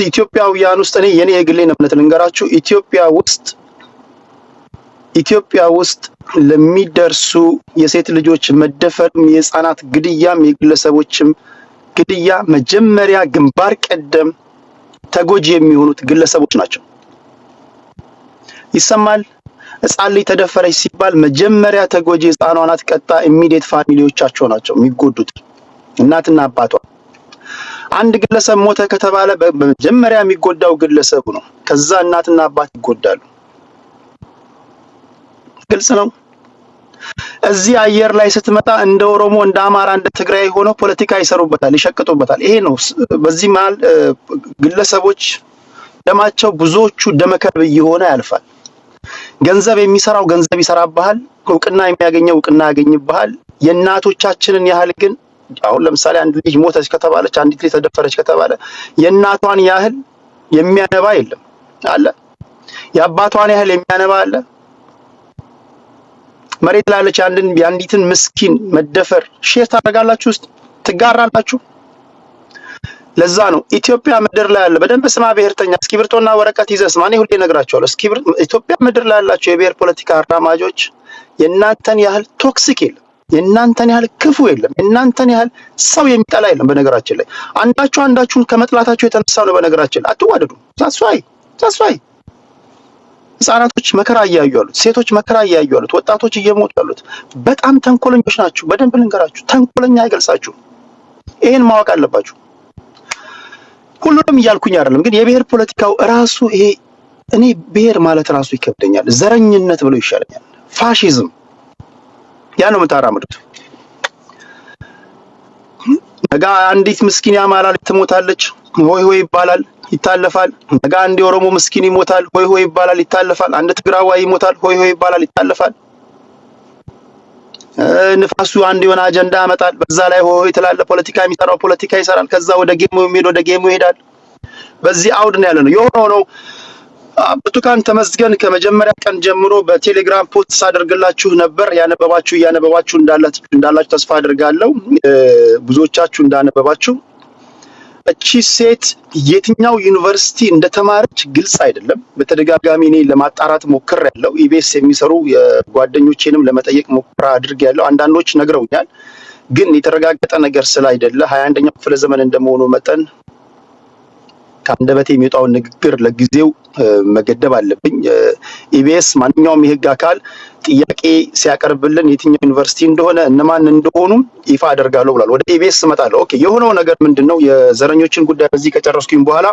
ኢትዮጵያውያን ውስጥ እኔ የኔ የግሌን እምነት ልንገራችሁ ኢትዮጵያ ውስጥ ለሚደርሱ የሴት ልጆች መደፈርም የህፃናት ግድያም የግለሰቦችም ግድያ መጀመሪያ ግንባር ቀደም ተጎጂ የሚሆኑት ግለሰቦች ናቸው። ይሰማል። ህፃን ልጅ ተደፈረች ሲባል መጀመሪያ ተጎጂ ህፃኗ ናት። ቀጣ ኢሚዲየት ፋሚሊዎቻቸው ናቸው የሚጎዱት፣ እናትና አባቷ። አንድ ግለሰብ ሞተ ከተባለ በመጀመሪያ የሚጎዳው ግለሰቡ ነው። ከዛ እናትና አባት ይጎዳሉ። ግልጽ ነው። እዚህ አየር ላይ ስትመጣ እንደ ኦሮሞ እንደ አማራ እንደ ትግራይ ሆነው ፖለቲካ ይሰሩበታል፣ ይሸቅጡበታል። ይሄ ነው። በዚህ መሀል ግለሰቦች ደማቸው ብዙዎቹ ደመከልብ እየሆነ ያልፋል። ገንዘብ የሚሰራው ገንዘብ ይሰራብሃል፣ እውቅና የሚያገኘው እውቅና ያገኝብሃል። የእናቶቻችንን ያህል ግን አሁን ለምሳሌ አንድ ልጅ ሞተች ከተባለች፣ አንዲት ልጅ ተደፈረች ከተባለ የእናቷን ያህል የሚያነባ የለም አለ። የአባቷን ያህል የሚያነባ አለ። መሬት ላለች የአንዲትን ምስኪን መደፈር ሼር ታደርጋላችሁ፣ ውስጥ ትጋራላችሁ። ለዛ ነው ኢትዮጵያ ምድር ላይ ያለ በደንብ ስማ፣ ብሔርተኛ እስክሪብቶና ወረቀት ይዘህ ስማ። እኔ ሁሌ እነግራችኋለሁ፣ ኢትዮጵያ ምድር ላይ ያላችሁ የብሔር ፖለቲካ አራማጆች የእናንተን ያህል ቶክሲክ የለም፣ የእናንተን ያህል ክፉ የለም፣ የእናንተን ያህል ሰው የሚጠላ የለም። በነገራችን ላይ አንዳችሁን ከመጥላታችሁ የተነሳ ነው። በነገራችን ላይ አትዋደዱ። ዛስዋይ ህፃናቶች መከራ እያዩ ያሉት፣ ሴቶች መከራ እያዩ ያሉት፣ ወጣቶች እየሞቱ ያሉት በጣም ተንኮለኞች ናችሁ። በደንብ ልንገራችሁ፣ ተንኮለኛ አይገልጻችሁ። ይሄን ማወቅ አለባችሁ። ሁሉንም እያልኩኝ አይደለም፣ ግን የብሔር ፖለቲካው ራሱ ይሄ እኔ ብሔር ማለት ራሱ ይከብደኛል። ዘረኝነት ብለው ይሻለኛል። ፋሺዝም ያ ነው የምታራምዱት። ነገ አንዲት ምስኪን የአማራ ልጅ ትሞታለች፣ ሆይ ሆይ ይባላል፣ ይታለፋል። ነገ አንድ የኦሮሞ ምስኪን ይሞታል፣ ሆይ ሆይ ይባላል፣ ይታለፋል። አንድ ትግራዋይ ይሞታል፣ ሆይ ሆይ ይባላል፣ ይታለፋል። ንፋሱ አንድ የሆነ አጀንዳ ያመጣል፣ በዛ ላይ ሆይ ትላለ። ፖለቲካ የሚሰራው ፖለቲካ ይሰራል። ከዛ ወደ ጌሙ የሚሄድ ወደ ጌሙ ይሄዳል። በዚህ አውድ ነው ያለ ነው የሆነው ነው። ብርቱካን ተመስገን ከመጀመሪያ ቀን ጀምሮ በቴሌግራም ፖስት ሳደርግላችሁ ነበር። እያነበባችሁ እንዳላችሁ ተስፋ አድርጋለሁ። ብዙዎቻችሁ እንዳነበባችሁ። እቺ ሴት የትኛው ዩኒቨርሲቲ እንደተማረች ግልጽ አይደለም። በተደጋጋሚ እኔ ለማጣራት ሞክሬያለሁ። ኢቢኤስ የሚሰሩ ጓደኞቼንም ለመጠየቅ ሙከራ አድርጌያለሁ። አንዳንዶች ነግረውኛል፣ ግን የተረጋገጠ ነገር ስላይደለ 21ኛው ክፍለ ዘመን እንደመሆኑ መጠን ከአንደበቴ የሚወጣውን ንግግር ለጊዜው መገደብ አለብኝ። ኢቢኤስ ማንኛውም የህግ አካል ጥያቄ ሲያቀርብልን የትኛው ዩኒቨርሲቲ እንደሆነ እነማን እንደሆኑ ይፋ አደርጋለሁ ብሏል። ወደ ኢቢኤስ እመጣለሁ። ኦኬ፣ የሆነው ነገር ምንድነው? የዘረኞችን ጉዳይ በዚህ ከጨረስኩኝ በኋላ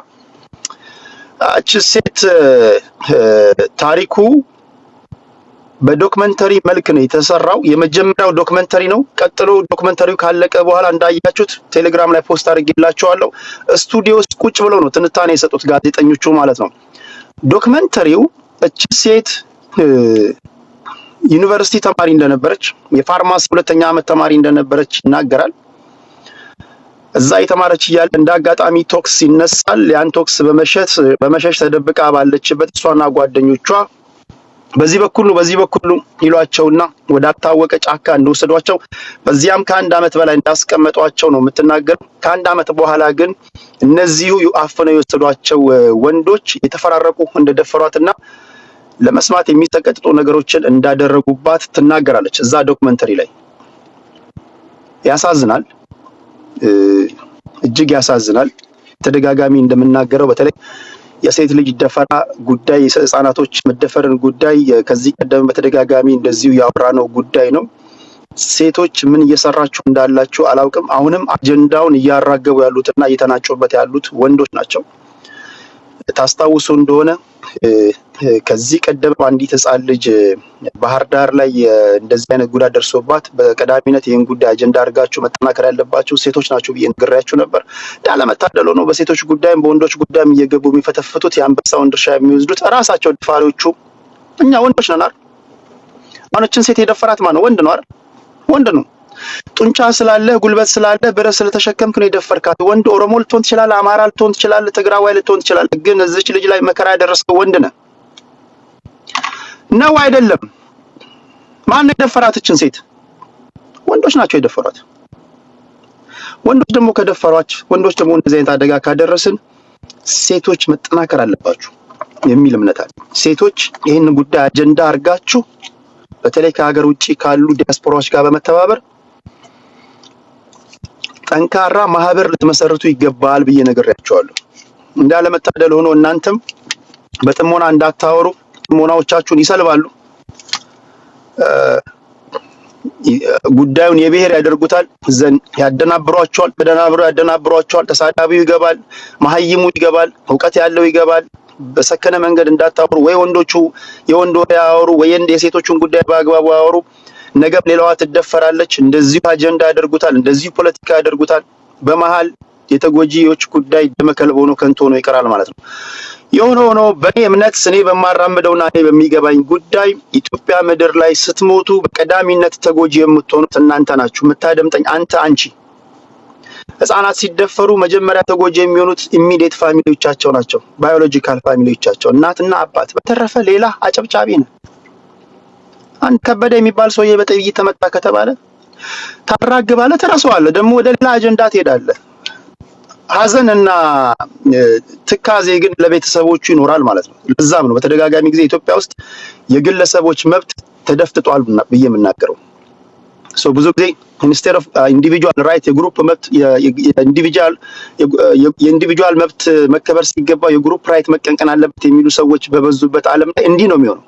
እቺ ሴት ታሪኩ በዶክመንተሪ መልክ ነው የተሰራው። የመጀመሪያው ዶክመንተሪ ነው። ቀጥሎ ዶክመንተሪው ካለቀ በኋላ እንዳያችሁት ቴሌግራም ላይ ፖስት አድርጌላችኋለሁ። ስቱዲዮ ውስጥ ቁጭ ብለው ነው ትንታኔ የሰጡት ጋዜጠኞቹ ማለት ነው። ዶክመንተሪው እቺ ሴት ዩኒቨርሲቲ ተማሪ እንደነበረች፣ የፋርማሲ ሁለተኛ ዓመት ተማሪ እንደነበረች ይናገራል። እዛ የተማረች እያለ እንዳጋጣሚ ቶክስ ይነሳል። ያን ቶክስ በመሸሽ ተደብቃ ባለችበት እሷና ጓደኞቿ በዚህ በኩል ይሏቸውና ወደ አልታወቀ ጫካ እንደወሰዷቸው፣ በዚያም ከአንድ ዓመት በላይ እንዳስቀመጧቸው ነው የምትናገረው። ከአንድ ዓመት በኋላ ግን እነዚሁ አፍነው የወሰዷቸው ወንዶች የተፈራረቁ እንደደፈሯትና ለመስማት የሚሰቀጥጡ ነገሮችን እንዳደረጉባት ትናገራለች እዛ ዶክመንተሪ ላይ። ያሳዝናል፣ እጅግ ያሳዝናል። ተደጋጋሚ እንደምናገረው በተለይ የሴት ልጅ ደፈራ ጉዳይ፣ የህፃናቶች መደፈርን ጉዳይ ከዚህ ቀደም በተደጋጋሚ እንደዚሁ ያወራነው ጉዳይ ነው። ሴቶች ምን እየሰራችሁ እንዳላችሁ አላውቅም። አሁንም አጀንዳውን እያራገቡ ያሉትና እየተናጩበት ያሉት ወንዶች ናቸው። ታስታውሱ እንደሆነ ከዚህ ቀደም አንዲት ህፃን ልጅ ባህር ዳር ላይ እንደዚህ አይነት ጉዳት ደርሶባት በቀዳሚነት ይህን ጉዳይ አጀንዳ አድርጋችሁ መጠናከር ያለባችሁ ሴቶች ናችሁ ብዬ ነግሬያችሁ ነበር። እንዳለመታደል ሆኖ በሴቶች ጉዳይም በወንዶች ጉዳይም እየገቡ የሚፈተፍቱት የአንበሳውን ድርሻ የሚወስዱት እራሳቸው ደፋሪዎቹ እኛ ወንዶች ነን አይደል? ማኖችን ሴት የደፈራት ማነው? ወንድ ነው አይደል? ወንድ ነው። ጡንቻ ስላለ ጉልበት ስላለ ብረት ስለተሸከምክ ነው የደፈርካት። ወንድ ኦሮሞ ልትሆን ትችላለህ፣ አማራ ልትሆን ትችላለህ፣ ትግራዋይ ልትሆን ትችላለህ። ግን እዚች ልጅ ላይ መከራ ያደረስከው ወንድ ነህ ነው አይደለም? ማን የደፈራት እችን ሴት? ወንዶች ናቸው የደፈሯት። ወንዶች ደግሞ ከደፈሯች፣ ወንዶች ደግሞ እንደዚህ አይነት አደጋ ካደረስን ሴቶች መጠናከር አለባችሁ የሚል እምነት አለ። ሴቶች ይህን ጉዳይ አጀንዳ አድርጋችሁ በተለይ ከሀገር ውጪ ካሉ ዲያስፖራዎች ጋር በመተባበር ጠንካራ ማህበር ልትመሰርቱ ይገባል ብዬ ነግሬያቸዋለሁ። እንዳለመታደል ሆኖ እናንተም በጥሞና እንዳታወሩ ጥሞናዎቻችሁን ይሰልባሉ። ጉዳዩን የብሔር ያደርጉታል፣ ዘን ያደናብሯቸዋል፣ ተደናብረው ያደናብሯቸዋል። ተሳዳቢው ይገባል፣ መሀይሙ ይገባል፣ እውቀት ያለው ይገባል። በሰከነ መንገድ እንዳታወሩ፣ ወይ ወንዶቹ የወንድ ወሬ ያወሩ፣ ወይ የሴቶቹን ጉዳይ በአግባቡ ያወሩ። ነገም ሌላዋ ትደፈራለች። እንደዚሁ አጀንዳ ያደርጉታል፣ እንደዚሁ ፖለቲካ ያደርጉታል። በመሃል የተጎጂዎች ጉዳይ ደመከልብ ሆኖ ከንቱ ሆኖ ይቀራል ማለት ነው። የሆነ ሆኖ በእኔ እምነት እኔ በማራመደውና እኔ በሚገባኝ ጉዳይ ኢትዮጵያ ምድር ላይ ስትሞቱ በቀዳሚነት ተጎጂ የምትሆኑት እናንተ ናችሁ። የምታደምጠኝ አንተ፣ አንቺ። ህፃናት ሲደፈሩ መጀመሪያ ተጎጂ የሚሆኑት ኢሚዲየት ፋሚሊዎቻቸው ናቸው፣ ባዮሎጂካል ፋሚሊዎቻቸው፣ እናትና አባት። በተረፈ ሌላ አጨብጫቢ ነው። አንድ ከበደ የሚባል ሰውዬ በጥይት ተመታ ከተባለ ታራግባለህ፣ ትረሳዋለህ፣ ደግሞ ወደ ሌላ አጀንዳ ትሄዳለህ። ሀዘንና ትካዜ ግን ለቤተሰቦቹ ይኖራል ማለት ነው። ለዛም ነው በተደጋጋሚ ጊዜ ኢትዮጵያ ውስጥ የግለሰቦች መብት ተደፍጥጧል ብዬ የምናገረው። ብዙ ጊዜ ኢንስቴድ ኦፍ ኢንዲቪጁዋል ራይት የግሩፕ መብት የኢንዲቪጁዋል መብት መከበር ሲገባው የግሩፕ ራይት መቀንቀን አለበት የሚሉ ሰዎች በበዙበት ዓለም ላይ እንዲህ ነው የሚሆነው።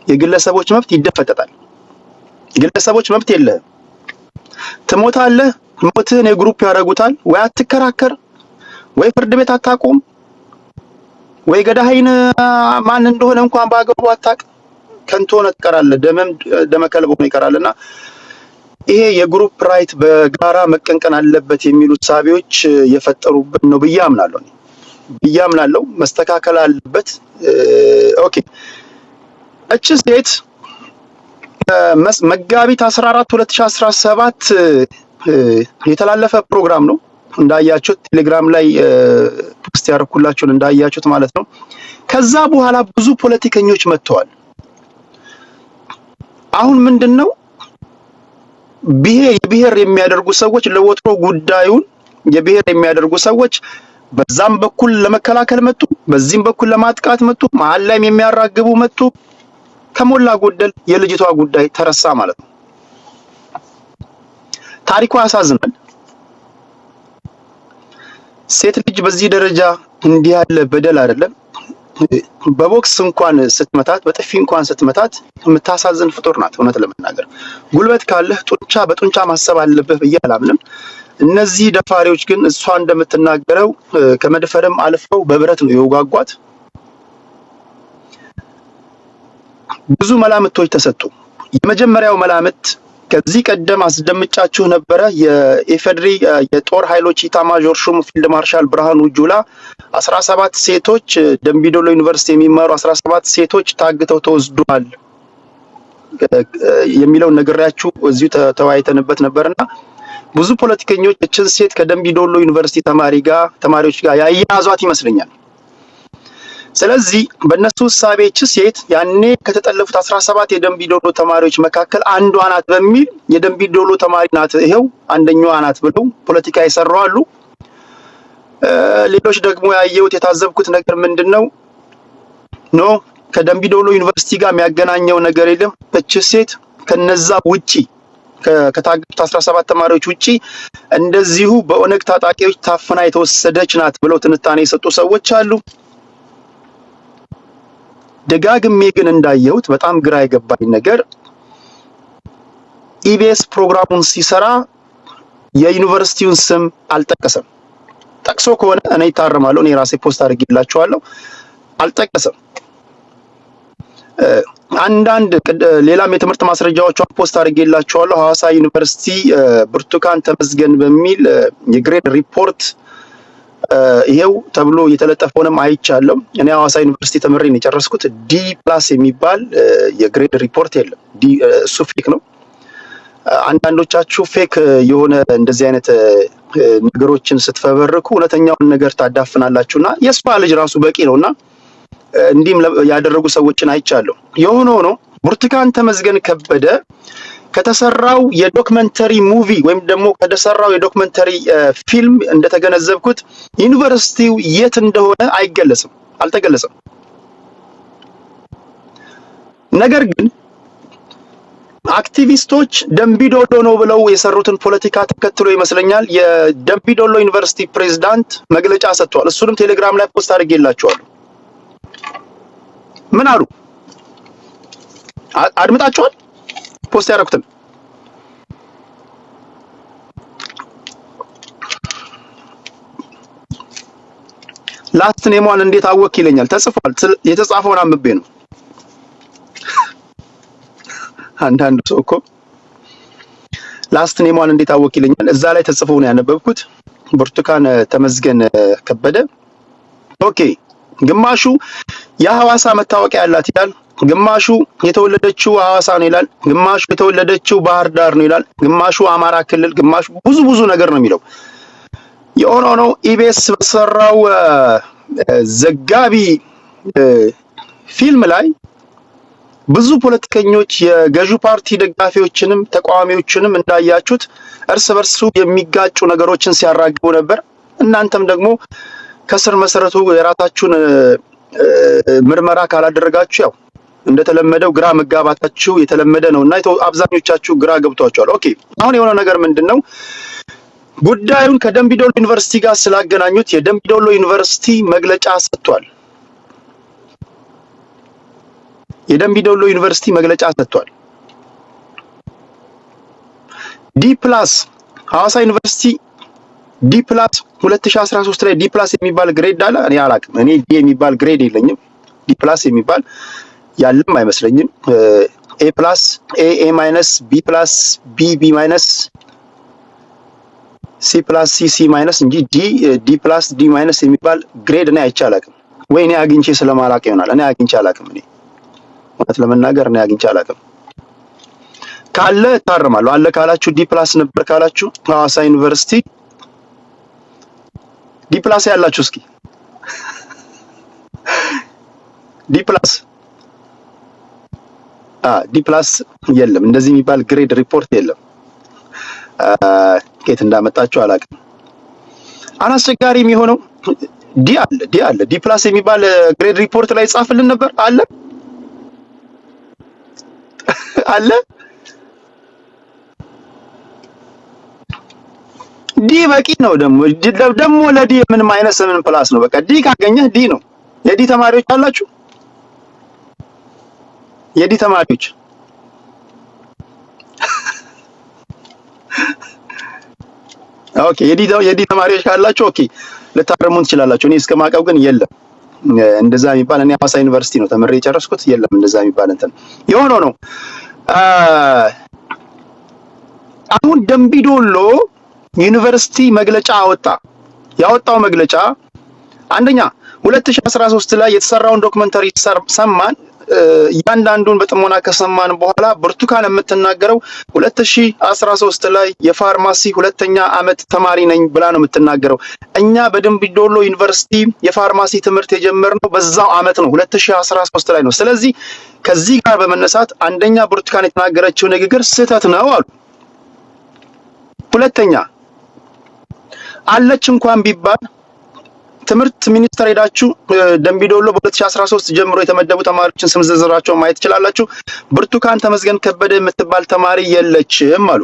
የግለሰቦች መብት ይደፈጠጣል። የግለሰቦች መብት የለህም፣ ትሞታለህ። ሞትህን የግሩፕ ያደርጉታል። ወይ አትከራከር፣ ወይ ፍርድ ቤት አታቆም፣ ወይ ገዳይን ማን እንደሆነ እንኳን በአግባቡ አታውቅ። ከንቱ ሆነህ ትቀራለህ። ደመከልብ ሆኖ ይቀራልና ይሄ የግሩፕ ራይት በጋራ መቀንቀን አለበት የሚሉ ሳቢዎች የፈጠሩበት ነው ብዬ አምናለሁ። መስተካከል አለበት። ኦኬ። እቺ ሴት መጋቢት 14 2017 የተላለፈ ፕሮግራም ነው እንዳያችሁት፣ ቴሌግራም ላይ ፖስት ያደረኩላችሁን እንዳያችሁት ማለት ነው። ከዛ በኋላ ብዙ ፖለቲከኞች መጥተዋል። አሁን ምንድነው የብሔር የሚያደርጉ ሰዎች ለወትሮ ጉዳዩን የብሔር የሚያደርጉ ሰዎች በዛም በኩል ለመከላከል መጡ፣ በዚህም በኩል ለማጥቃት መጡ፣ መሀል ላይም የሚያራግቡ መጡ። ከሞላ ጎደል የልጅቷ ጉዳይ ተረሳ ማለት ነው። ታሪኳ ያሳዝናል። ሴት ልጅ በዚህ ደረጃ እንዲህ ያለ በደል አይደለም። በቦክስ እንኳን ስትመታት፣ በጥፊ እንኳን ስትመታት የምታሳዝን ፍጡር ናት። እውነት ለመናገር ጉልበት ካለህ በጡንቻ ማሰብ አለብህ ብዬ አላምንም። እነዚህ ደፋሪዎች ግን እሷ እንደምትናገረው ከመድፈርም አልፈው በብረት ነው የወጋጓት። ብዙ መላምቶች ተሰጡ። የመጀመሪያው መላምት ከዚህ ቀደም አስደምጫችሁ ነበረ። የኢፌድሪ የጦር ኃይሎች ኢታማዦር ሹም ፊልድ ማርሻል ብርሃኑ ጁላ 17 ሴቶች ደምቢዶሎ ዩኒቨርሲቲ የሚማሩ 17 ሴቶች ታግተው ተወስደዋል የሚለውን ነግሬያችሁ እዚሁ ተወያይተንበት ነበርና ብዙ ፖለቲከኞች እችን ሴት ከደምቢዶሎ ዩኒቨርሲቲ ተማሪዎች ጋር ያያዟት ይመስለኛል። ስለዚህ በእነሱ እሳቤ እች ሴት ያኔ ከተጠለፉት 17 የደምቢዶሎ ተማሪዎች መካከል አንዷ ናት በሚል የደምቢዶሎ ተማሪ ናት፣ ይሄው አንደኛዋ ናት ብለው ፖለቲካ ይሰራሉ። ሌሎች ደግሞ የታዘብኩት ነገር ምንድነው ከደምቢዶሎ ዩኒቨርሲቲ ጋር የሚያገናኘው ነገር የለም። እች ሴት ከነዛ ውጪ ከታገቱት 17 ተማሪዎች ውጪ እንደዚሁ በኦነግ ታጣቂዎች ታፍና የተወሰደች ናት ብለው ትንታኔ የሰጡ ሰዎች አሉ። ደጋግሜ ግን እንዳየሁት በጣም ግራ የገባኝ ነገር ኢቢኤስ ፕሮግራሙን ሲሰራ የዩኒቨርሲቲውን ስም አልጠቀሰም። ጠቅሶ ከሆነ እኔ ይታረማለሁ፣ እኔ ራሴ ፖስት አድርጌላችኋለሁ። አልጠቀሰም። አንዳንድ ሌላም የትምህርት ማስረጃዎቿን ፖስት አድርጌላችኋለሁ። ሐዋሳ ዩኒቨርሲቲ ብርቱካን ተመስገን በሚል የግሬድ ሪፖርት ይሄው ተብሎ የተለጠፈውንም አይቻለሁ። እኔ ሐዋሳ ዩኒቨርሲቲ ተምሬ ነው የጨረስኩት። ዲ+ የሚባል የግሬድ ሪፖርት የለም። እሱ ፌክ ነው። አንዳንዶቻችሁ ፌክ የሆነ እንደዚህ አይነት ነገሮችን ስትፈበርኩ እውነተኛውን ነገር ታዳፍናላችሁና የሷ ልጅ ራሱ በቂ ነውና እንዲህም ያደረጉ ሰዎችን አይቻለሁ። የሆነ ሆኖ ብርቱካን ተመስገን ከበደ ከተሰራው የዶክመንተሪ ሙቪ ወይም ደግሞ ከተሰራው የዶክመንተሪ ፊልም እንደተገነዘብኩት ዩኒቨርሲቲው የት እንደሆነ አይገለጽም፣ አልተገለጸም። ነገር ግን አክቲቪስቶች ደምቢዶሎ ነው ብለው የሰሩትን ፖለቲካ ተከትሎ ይመስለኛል የደምቢዶሎ ዩኒቨርሲቲ ፕሬዝዳንት መግለጫ ሰጥቷል። እሱንም ቴሌግራም ላይ ፖስት አድርጌላችኋለሁ። ምን አሉ? አድምጣችኋል? ፖስት ያደረኩትን ላስት ኔሟን እንዴት አወክ ይለኛል። ተጽፏል። የተጻፈውን አንብቤ ነው። አንዳንድ ሰው እኮ ላስት ኔሟን እንዴት አወክ ይለኛል። እዛ ላይ ተጽፎ ነው ያነበብኩት። ብርቱካን ተመስገን ከበደ። ኦኬ፣ ግማሹ የሐዋሳ መታወቂያ ያላት ይላል፣ ግማሹ የተወለደችው ሐዋሳ ነው ይላል፣ ግማሹ የተወለደችው ባህር ዳር ነው ይላል፣ ግማሹ አማራ ክልል፣ ግማሹ ብዙ ነገር ነው የሚለው። የሆነ ነው ኢቢኤስ በሰራው ዘጋቢ ፊልም ላይ ብዙ ፖለቲከኞች የገዢው ፓርቲ ደጋፊዎችንም ተቃዋሚዎችንም እንዳያችሁት እርስ በርሱ የሚጋጩ ነገሮችን ሲያራግቡ ነበር። እናንተም ደግሞ ከስር መሰረቱ የራሳችሁን ምርመራ ካላደረጋችሁ ያው እንደተለመደው ግራ መጋባታችሁ የተለመደ ነውና አብዛኞቻችሁ ግራ ገብቷችኋል። ኦኬ፣ አሁን የሆነው ነገር ምንድነው? ጉዳዩን ከደምቢዶሎ ዩኒቨርሲቲ ጋር ስላገናኙት የደምቢዶሎ ዩኒቨርሲቲ መግለጫ ሰጥቷል። የደምቢዶሎ ዩኒቨርሲቲ መግለጫ ሰጥቷል። ዲ+ ሐዋሳ ዩኒቨርሲቲ ዲ+ 2013 ላይ ዲ+ የሚባል ግሬድ አለ። እኔ አላቅም። እኔ ዲ የሚባል ግሬድ የለኝም። ዲ+ የሚባል ያለም አይመስለኝም። ኤ+፣ ኤ-፣ ቢ+፣ ቢ-፣ ሲ+፣ ሲ+፣ እንጂ ዲ+፣ ዲ- የሚባል ግሬድ እኔ አይቼ አላቅም። ወይ እኔ አግኝቼ ስለማላቅ ይሆናል። እኔ አግኝቼ አላቅም። እኔ እውነት ለመናገር እኔ አግኝቼ አላቅም። ካለ ታርማለሁ። አለ ካላችሁ ዲ+ ነበር ካላችሁ ሐዋሳ ዩኒቨርሲቲ ዲ+ ያላችሁ እስኪ ዲ+፣ ዲ+ የለም። እንደዚህ የሚባል ግሬድ ሪፖርት የለም። ከየት እንዳመጣችሁ አላውቅም። አናስቸጋሪ የሚሆነው ዲ አለ ዲ+ የሚባል ግሬድ ሪፖርት ላይ ጻፍልን ነበር አለ ዲ በቂ ነው። ደግሞ ለዲ ምንም አይነት 8+ ነው። በቃ ዲ ካገኘህ ዲ ነው። የዲ ተማሪዎች አላችሁ? የዲ ተማሪዎች ኦኬ፣ የዲ ተማሪዎች ካላችሁ ኦኬ ልታረሙን ትችላላችሁ። እኔ እስከማውቀው ግን የለም እንደዛ የሚባል። እኔ ሐዋሳ ዩኒቨርሲቲ ነው ተምሬ የጨረስኩት። የለም እንደዛ የሚባል እንትን የሆነው ነው። አሁን ደምቢዶሎ ዩኒቨርሲቲ መግለጫ ያወጣው መግለጫ አንደኛ 2013 ላይ የተሰራውን ዶክመንተሪ ሰማን። እያንዳንዱን በጥሞና ከሰማን በኋላ ብርቱካን የምትናገረው 2013 ላይ የፋርማሲ 2ኛ ዓመት ተማሪ ነኝ ብላ ነው የምትናገረው። እኛ በደምቢዶሎ ዩኒቨርሲቲ የፋርማሲ ትምህርት የጀመርነው በዛው ዓመት ነው 2013 ላይ ነው። ስለዚህ ከዚህ ጋር በመነሳት አንደኛ ብርቱካን የተናገረችው ንግግር ስህተት ነው አሉ። ሁለተኛ አለች እንኳን ቢባል ትምህርት ሚኒስቴር ሄዳችሁ ደምቢዶሎ በ2013 ጀምሮ የተመደቡ ተማሪዎችን ስም ዝርዝራቸውን ማየት ትችላላችሁ። ብርቱካን ተመስገን ከበደ የምትባል ተማሪ የለችም አሉ።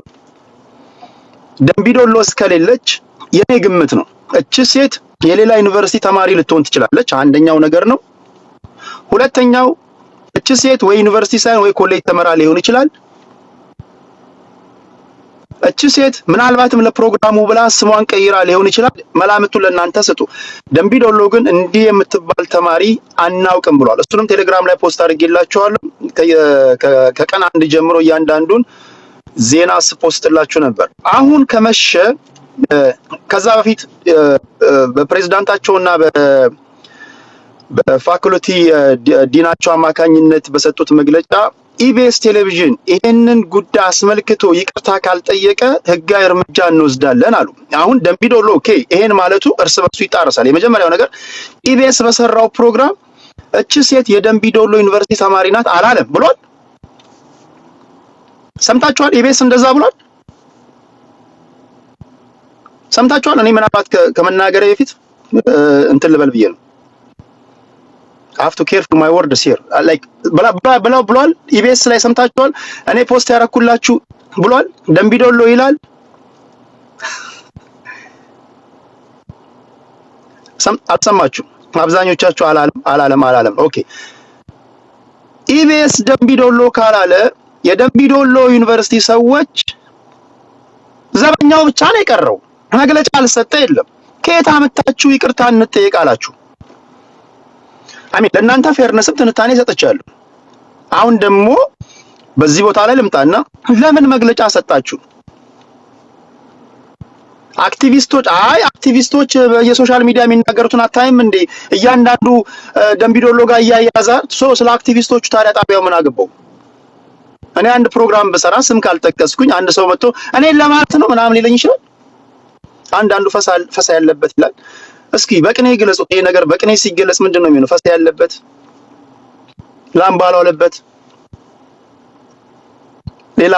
ደምቢዶሎ እስከሌለች የኔ ግምት ነው እቺ ሴት የሌላ ዩኒቨርሲቲ ተማሪ ልትሆን ትችላለች። አንደኛው ነገር ነው። ሁለተኛው እቺ ሴት ወይ ዩኒቨርሲቲ ሳይሆን ወይ ኮሌጅ ተመራ ሊሆን ይችላል። እቺ ሴት ምናልባትም ለፕሮግራሙ ብላ ስሟን ቀይራ ሊሆን ይችላል። መላምቱን ለእናንተ ስጡ። ደምቢዶሎ ግን እንዲህ የምትባል ተማሪ አናውቅም ብሏል። እሱንም ቴሌግራም ላይ ፖስት አድርጌላችኋለሁ። ከቀን 1 ጀምሮ እያንዳንዱን ዜና ስፖስትላችሁ ነበር። አሁን ከመሸ ከዛ በፊት በፕሬዝዳንታቸውና በፋኩልቲ ዲናቸው አማካኝነት በሰጡት መግለጫ ኢቢኤስ ቴሌቪዥን ይሄንን ጉዳይ አስመልክቶ ይቅርታ ካልጠየቀ ህጋዊ እርምጃ እንወስዳለን አሉ። አሁን ደምቢዶሎ ኦኬ ይሄን ማለቱ እርስ በርሱ ይጣረሳል። የመጀመሪያው ነገር ኢቢኤስ በሰራው ፕሮግራም እቺ ሴት የደምቢዶሎ ዩኒቨርሲቲ ተማሪ ናት አላለም ብሏል። ሰምታችኋል? ኢቢኤስ እንደዛ ብሏል። ሰምታችኋል? እኔ ምናልባት ከመናገሬ በፊት እንትን ልበል ብዬ ነው። I have to care for my words here. Like ብሏል። ኢቢኤስ ላይ ሰምታችኋል? እኔ ፖስት ያረኩላችሁ ብሏል። ደምቢዶሎ ይላል። አልሰማችሁ? አብዛኞቻችሁ አላለም። ኦኬ ኢቢኤስ ደምቢዶሎ ካላለ የደምቢዶሎ ዩኒቨርሲቲ ሰዎች ዘበኛው ብቻ ነው የቀረው። መግለጫ አልሰጠ የለም። ከየት አመጣችሁ ይቅርታ እንጠይቅ አላችሁ? አሜን። ለእናንተ ፌርነስም ትንታኔ ሰጥቻለሁ። አሁን ደግሞ በዚህ ቦታ ላይ ልምጣና ለምን መግለጫ ሰጣችሁ? አክቲቪስቶች በየሶሻል ሚዲያ የሚናገሩትን አታይም እንዴ? እያንዳንዱ ደምቢዶሎ ጋር እያያዛ ስለ አክቲቪስቶቹ ታዲያ ጣቢያው ምን አገባው? እኔ አንድ ፕሮግራም በሰራ ስም ካልጠቀስኩኝ አንድ ሰው መጥቶ እኔን ለማለት ነው ምናምን ሊለኝ ይችላል። አንዳንዱ ፈሳ ያለበት ይላል። እስኪ በቅኔ ግለጹ። ይሄ ነገር በቅኔ ሲገለጽ ምንድነው የሚሆነው? ፈሳ ያለበት ላም ባልዋለበት ሌላ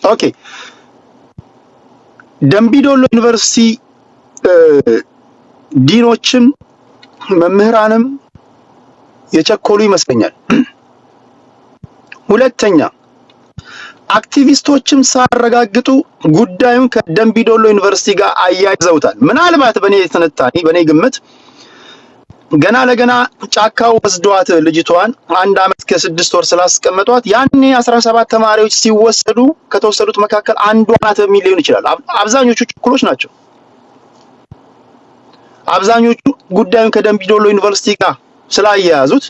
ኦኬ። ደምቢዶሎ ዩኒቨርሲቲ ዲኖችም መምህራንም የቸኮሉ ይመስለኛል። ሁለተኛ አክቲቪስቶችም ሳረጋግጡ ጉዳዩን ከደምቢዶሎ ዩኒቨርሲቲ ጋር አያይዘውታል። ምናልባት በኔ ትንታኔ በኔ ግምት ገና ለገና ጫካው ወስዷት ልጅቷን 1 ዓመት ከ6 ወር ስላስቀመጧት ያኔ 17 ተማሪዎች ሲወሰዱ ከተወሰዱት መካከል አንዷ ናት የሚል ሊሆን ይችላል። አብዛኞቹ ችኩሎች ናቸው። አብዛኞቹ ጉዳዩን ከደምቢዶሎ ዩኒቨርሲቲ ጋር ስላያያዙት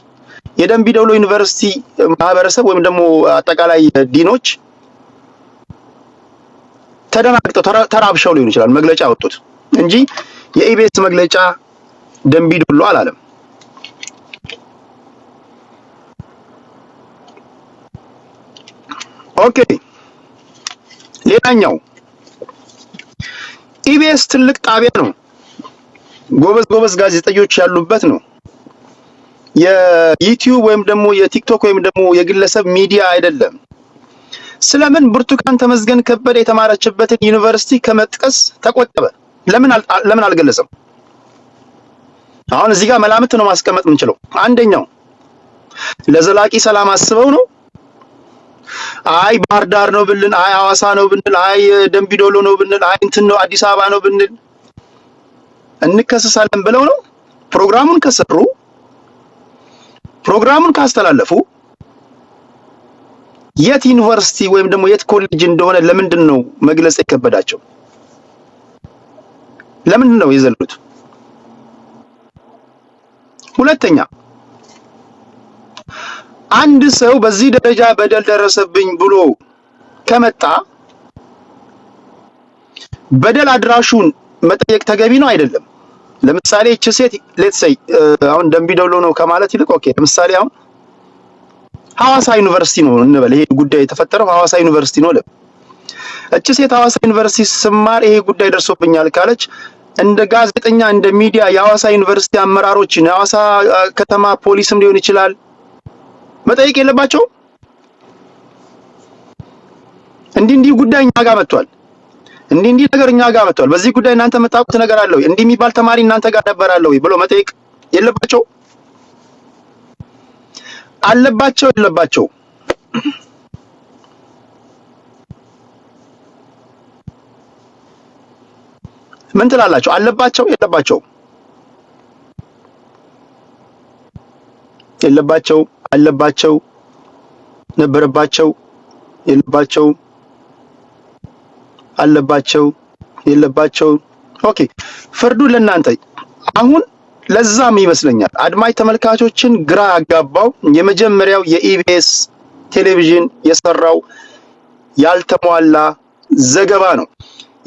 የደምቢዶሎ ዩኒቨርሲቲ ማህበረሰብ ወይም ደግሞ አጠቃላይ ዲኖች ተደናግጠው ተራብሸው ሊሆን ይችላል መግለጫ ያወጡት እንጂ የኢቢኤስ መግለጫ ደምቢዶሎ አላለም። ኦኬ ሌላኛው ኢቢኤስ ትልቅ ጣቢያ ነው። ጎበዝ ጋዜጠኞች ያሉበት ነው። የዩቲዩብ ወይም ደግሞ የቲክቶክ ወይም ደግሞ የግለሰብ ሚዲያ አይደለም። ስለምን ብርቱካን ተመስገን ከበደ የተማረችበትን ዩኒቨርሲቲ ከመጥቀስ ተቆጠበ? ለምን አልገለጸም? አሁን እዚህ ጋር መላምት ነው ማስቀመጥ የምንችለው። አንደኛው ለዘላቂ ሰላም አስበው ነው። አይ ባህር ዳር ነው ብንል፣ አይ ሐዋሳ ነው ብንል፣ አይ ደምቢዶሎ ነው ብንል፣ አይ እንትን ነው አዲስ አበባ ነው ብንል እንከሰሳለን ብለው ነው። ፕሮግራሙን ከሰሩ ፕሮግራሙን ካስተላለፉ የት ዩኒቨርሲቲ ወይም ደግሞ የት ኮሌጅ እንደሆነ ለምንድን ነው መግለጽ የከበዳቸው? ለምንድን ነው የዘሉት? ሁለተኛ አንድ ሰው በዚህ ደረጃ በደል ደረሰብኝ ብሎ ከመጣ በደል አድራሹን መጠየቅ ተገቢ ነው አይደለም? ለምሳሌ እቺ ሴት ሌትስ ሴይ አሁን ደምቢዶሎ ነው ከማለት ይልቅ ኦኬ ለምሳሌ አሁን ሐዋሳ ዩኒቨርሲቲ ነው እንበል። ይሄ ጉዳይ የተፈጠረው ሐዋሳ ዩኒቨርሲቲ ነው። እቺ ሴት ሐዋሳ ዩኒቨርሲቲ ስማር ይሄ ጉዳይ ደርሶብኛል ካለች እንደ ጋዜጠኛ እንደ ሚዲያ የሐዋሳ ዩኒቨርሲቲ አመራሮችን የሐዋሳ ከተማ ፖሊስም ሊሆን ይችላል መጠየቅ የለባቸው? እንዲህ ጉዳይ እኛ ጋር መጥቷል፣ እንዲህ ነገር እኛ ጋር መጥቷል፣ በዚህ ጉዳይ እናንተ የምታውቁት ነገር አለ ወይ፣ እንዲህ የሚባል ተማሪ እናንተ ጋር ነበር አለ ወይ ብሎ መጠየቅ የለባቸው? አለባቸው የለባቸው? ምን ትላላችሁ? አለባቸው የለባቸው? የለባቸው አለባቸው ነበረባቸው የለባቸው አለባቸው የለባቸው? ኦኬ ፍርዱ ለእናንተ። አሁን ለዛም ይመስለኛል አድማጭ ተመልካቾችን ግራ ያጋባው የመጀመሪያው የኢቢኤስ ቴሌቪዥን የሰራው ያልተሟላ ዘገባ ነው።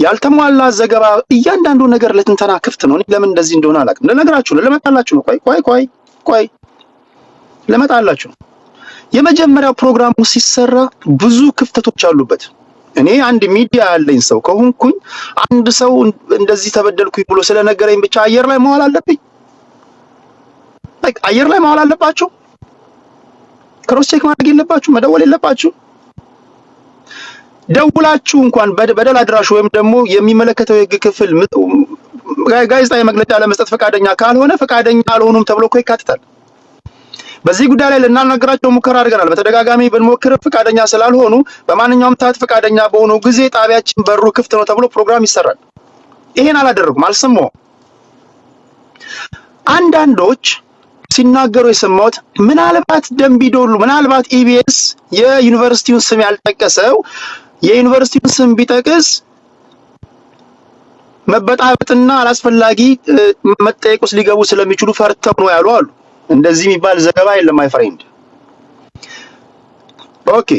ያልተሟላ ዘገባ እያንዳንዱ ነገር ለትንተና ክፍት ነው። ለምን እንደዚህ እንደሆነ አላውቅም። ለነገራችሁ ነው ለመጣላችሁ ነው። ቆይ ለመጣላችሁ ነው። የመጀመሪያው ፕሮግራሙ ሲሰራ ብዙ ክፍተቶች አሉበት። እኔ አንድ ሚዲያ ያለኝ ሰው ከሆንኩኝ አንድ ሰው እንደዚህ ተበደልኩኝ ብሎ ስለነገረኝ ብቻ አየር ላይ መዋል አለብኝ? አየር ላይ ማዋል አለባችሁ። ክሮስ ቼክ ማድረግ የለባችሁ፣ መደወል የለባችሁ። ደውላችሁ እንኳን በደል አድራሹ ወይም ደግሞ የሚመለከተው የህግ ክፍል ጋዜጣዊ መግለጫ ለመስጠት ፈቃደኛ ካልሆነ ፈቃደኛ አልሆኑም ተብሎ እኮ ይካተታል። በዚህ ጉዳይ ላይ ልናናገራቸው ሙከራ አድርገናል። በተደጋጋሚ ብንሞክር ፈቃደኛ ስላልሆኑ በማንኛውም ሰዓት ፈቃደኛ በሆኑ ጊዜ ጣቢያችን በሩ ክፍት ነው ተብሎ ፕሮግራም ይሰራል። ይሄን አላደረጉም፣ አልሰማሁም። አንዳንዶች ሲናገሩ የሰማሁት ምናልባት ደምቢዶሎ፣ ምናልባት ኢቢኤስ የዩኒቨርሲቲውን ስም ያልጠቀሰው የዩኒቨርሲቲውን ስም ቢጠቅስ መበጣበጥና አላስፈላጊ መጠየቅ ውስጥ ሊገቡ ስለሚችሉ ፈርተው ነው ያሉ አሉ። እንደዚህ የሚባል ዘገባ የለም ማይ ፍሬንድ። ኦኬ፣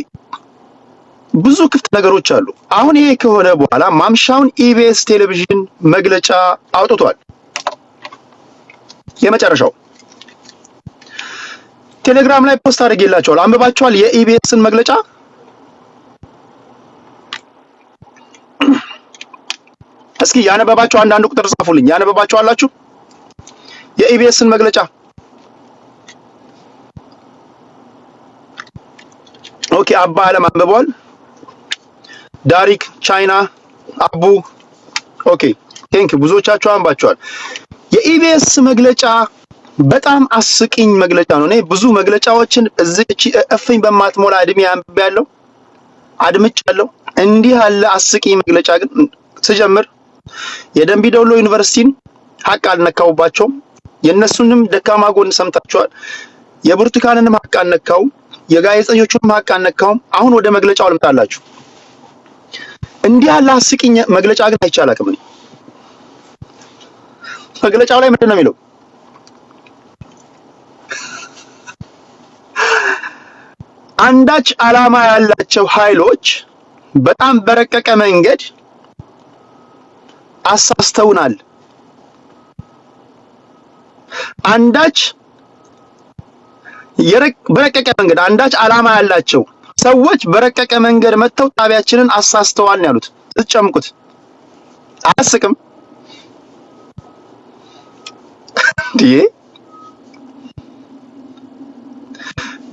ብዙ ክፍት ነገሮች አሉ። አሁን ይሄ ከሆነ በኋላ ማምሻውን ኢቢኤስ ቴሌቪዥን መግለጫ አውጥቷል። የመጨረሻው ቴሌግራም ላይ ፖስት አድርጌላችኋል። አንብባችኋል የኢቢኤስን መግለጫ? እስኪ ያነበባችሁ አንዳንድ ቁጥር ጻፉልኝ። ያነበባችሁ አላችሁ የኢቢኤስን መግለጫ? ኦኬ፣ አባ አለም አንብቧል። ዳሪክ፣ ቻይና፣ አቡ ኦኬ፣ ቴንክ ብዙዎቻችሁ አንባችኋል። የኢቢኤስ መግለጫ በጣም አስቂኝ መግለጫ ነው። እኔ ብዙ መግለጫዎችን እዚች እፍኝ በማትሞላ እድሜ አንብቤያለሁ፣ አድምጫለሁ። እንዲህ ያለ አስቂኝ መግለጫ ግን ስጀምር የደምቢዶሎ ዩኒቨርሲቲን ሀቅ አልነካውባቸውም። የነሱንም ደካማ ጎን ሰምታችኋል። የብርቱካንንም ሀቅ አልነካውም፣ የጋዜጠኞቹንም ሀቅ አልነካውም። አሁን ወደ መግለጫው ልምጣላችሁ። እንዲህ ያለ አስቂኝ መግለጫ ግን አይቻላቅም። መግለጫው ላይ ምንድን ነው የሚለው? አንዳች ዓላማ ያላቸው ኃይሎች በጣም በረቀቀ መንገድ አሳስተውናል። አንዳች በረቀቀ መንገድ አንዳች ዓላማ ያላቸው ሰዎች በረቀቀ መንገድ መጥተው ጣቢያችንን አሳስተዋል ያሉት። ስትጨምቁት አያስቅም?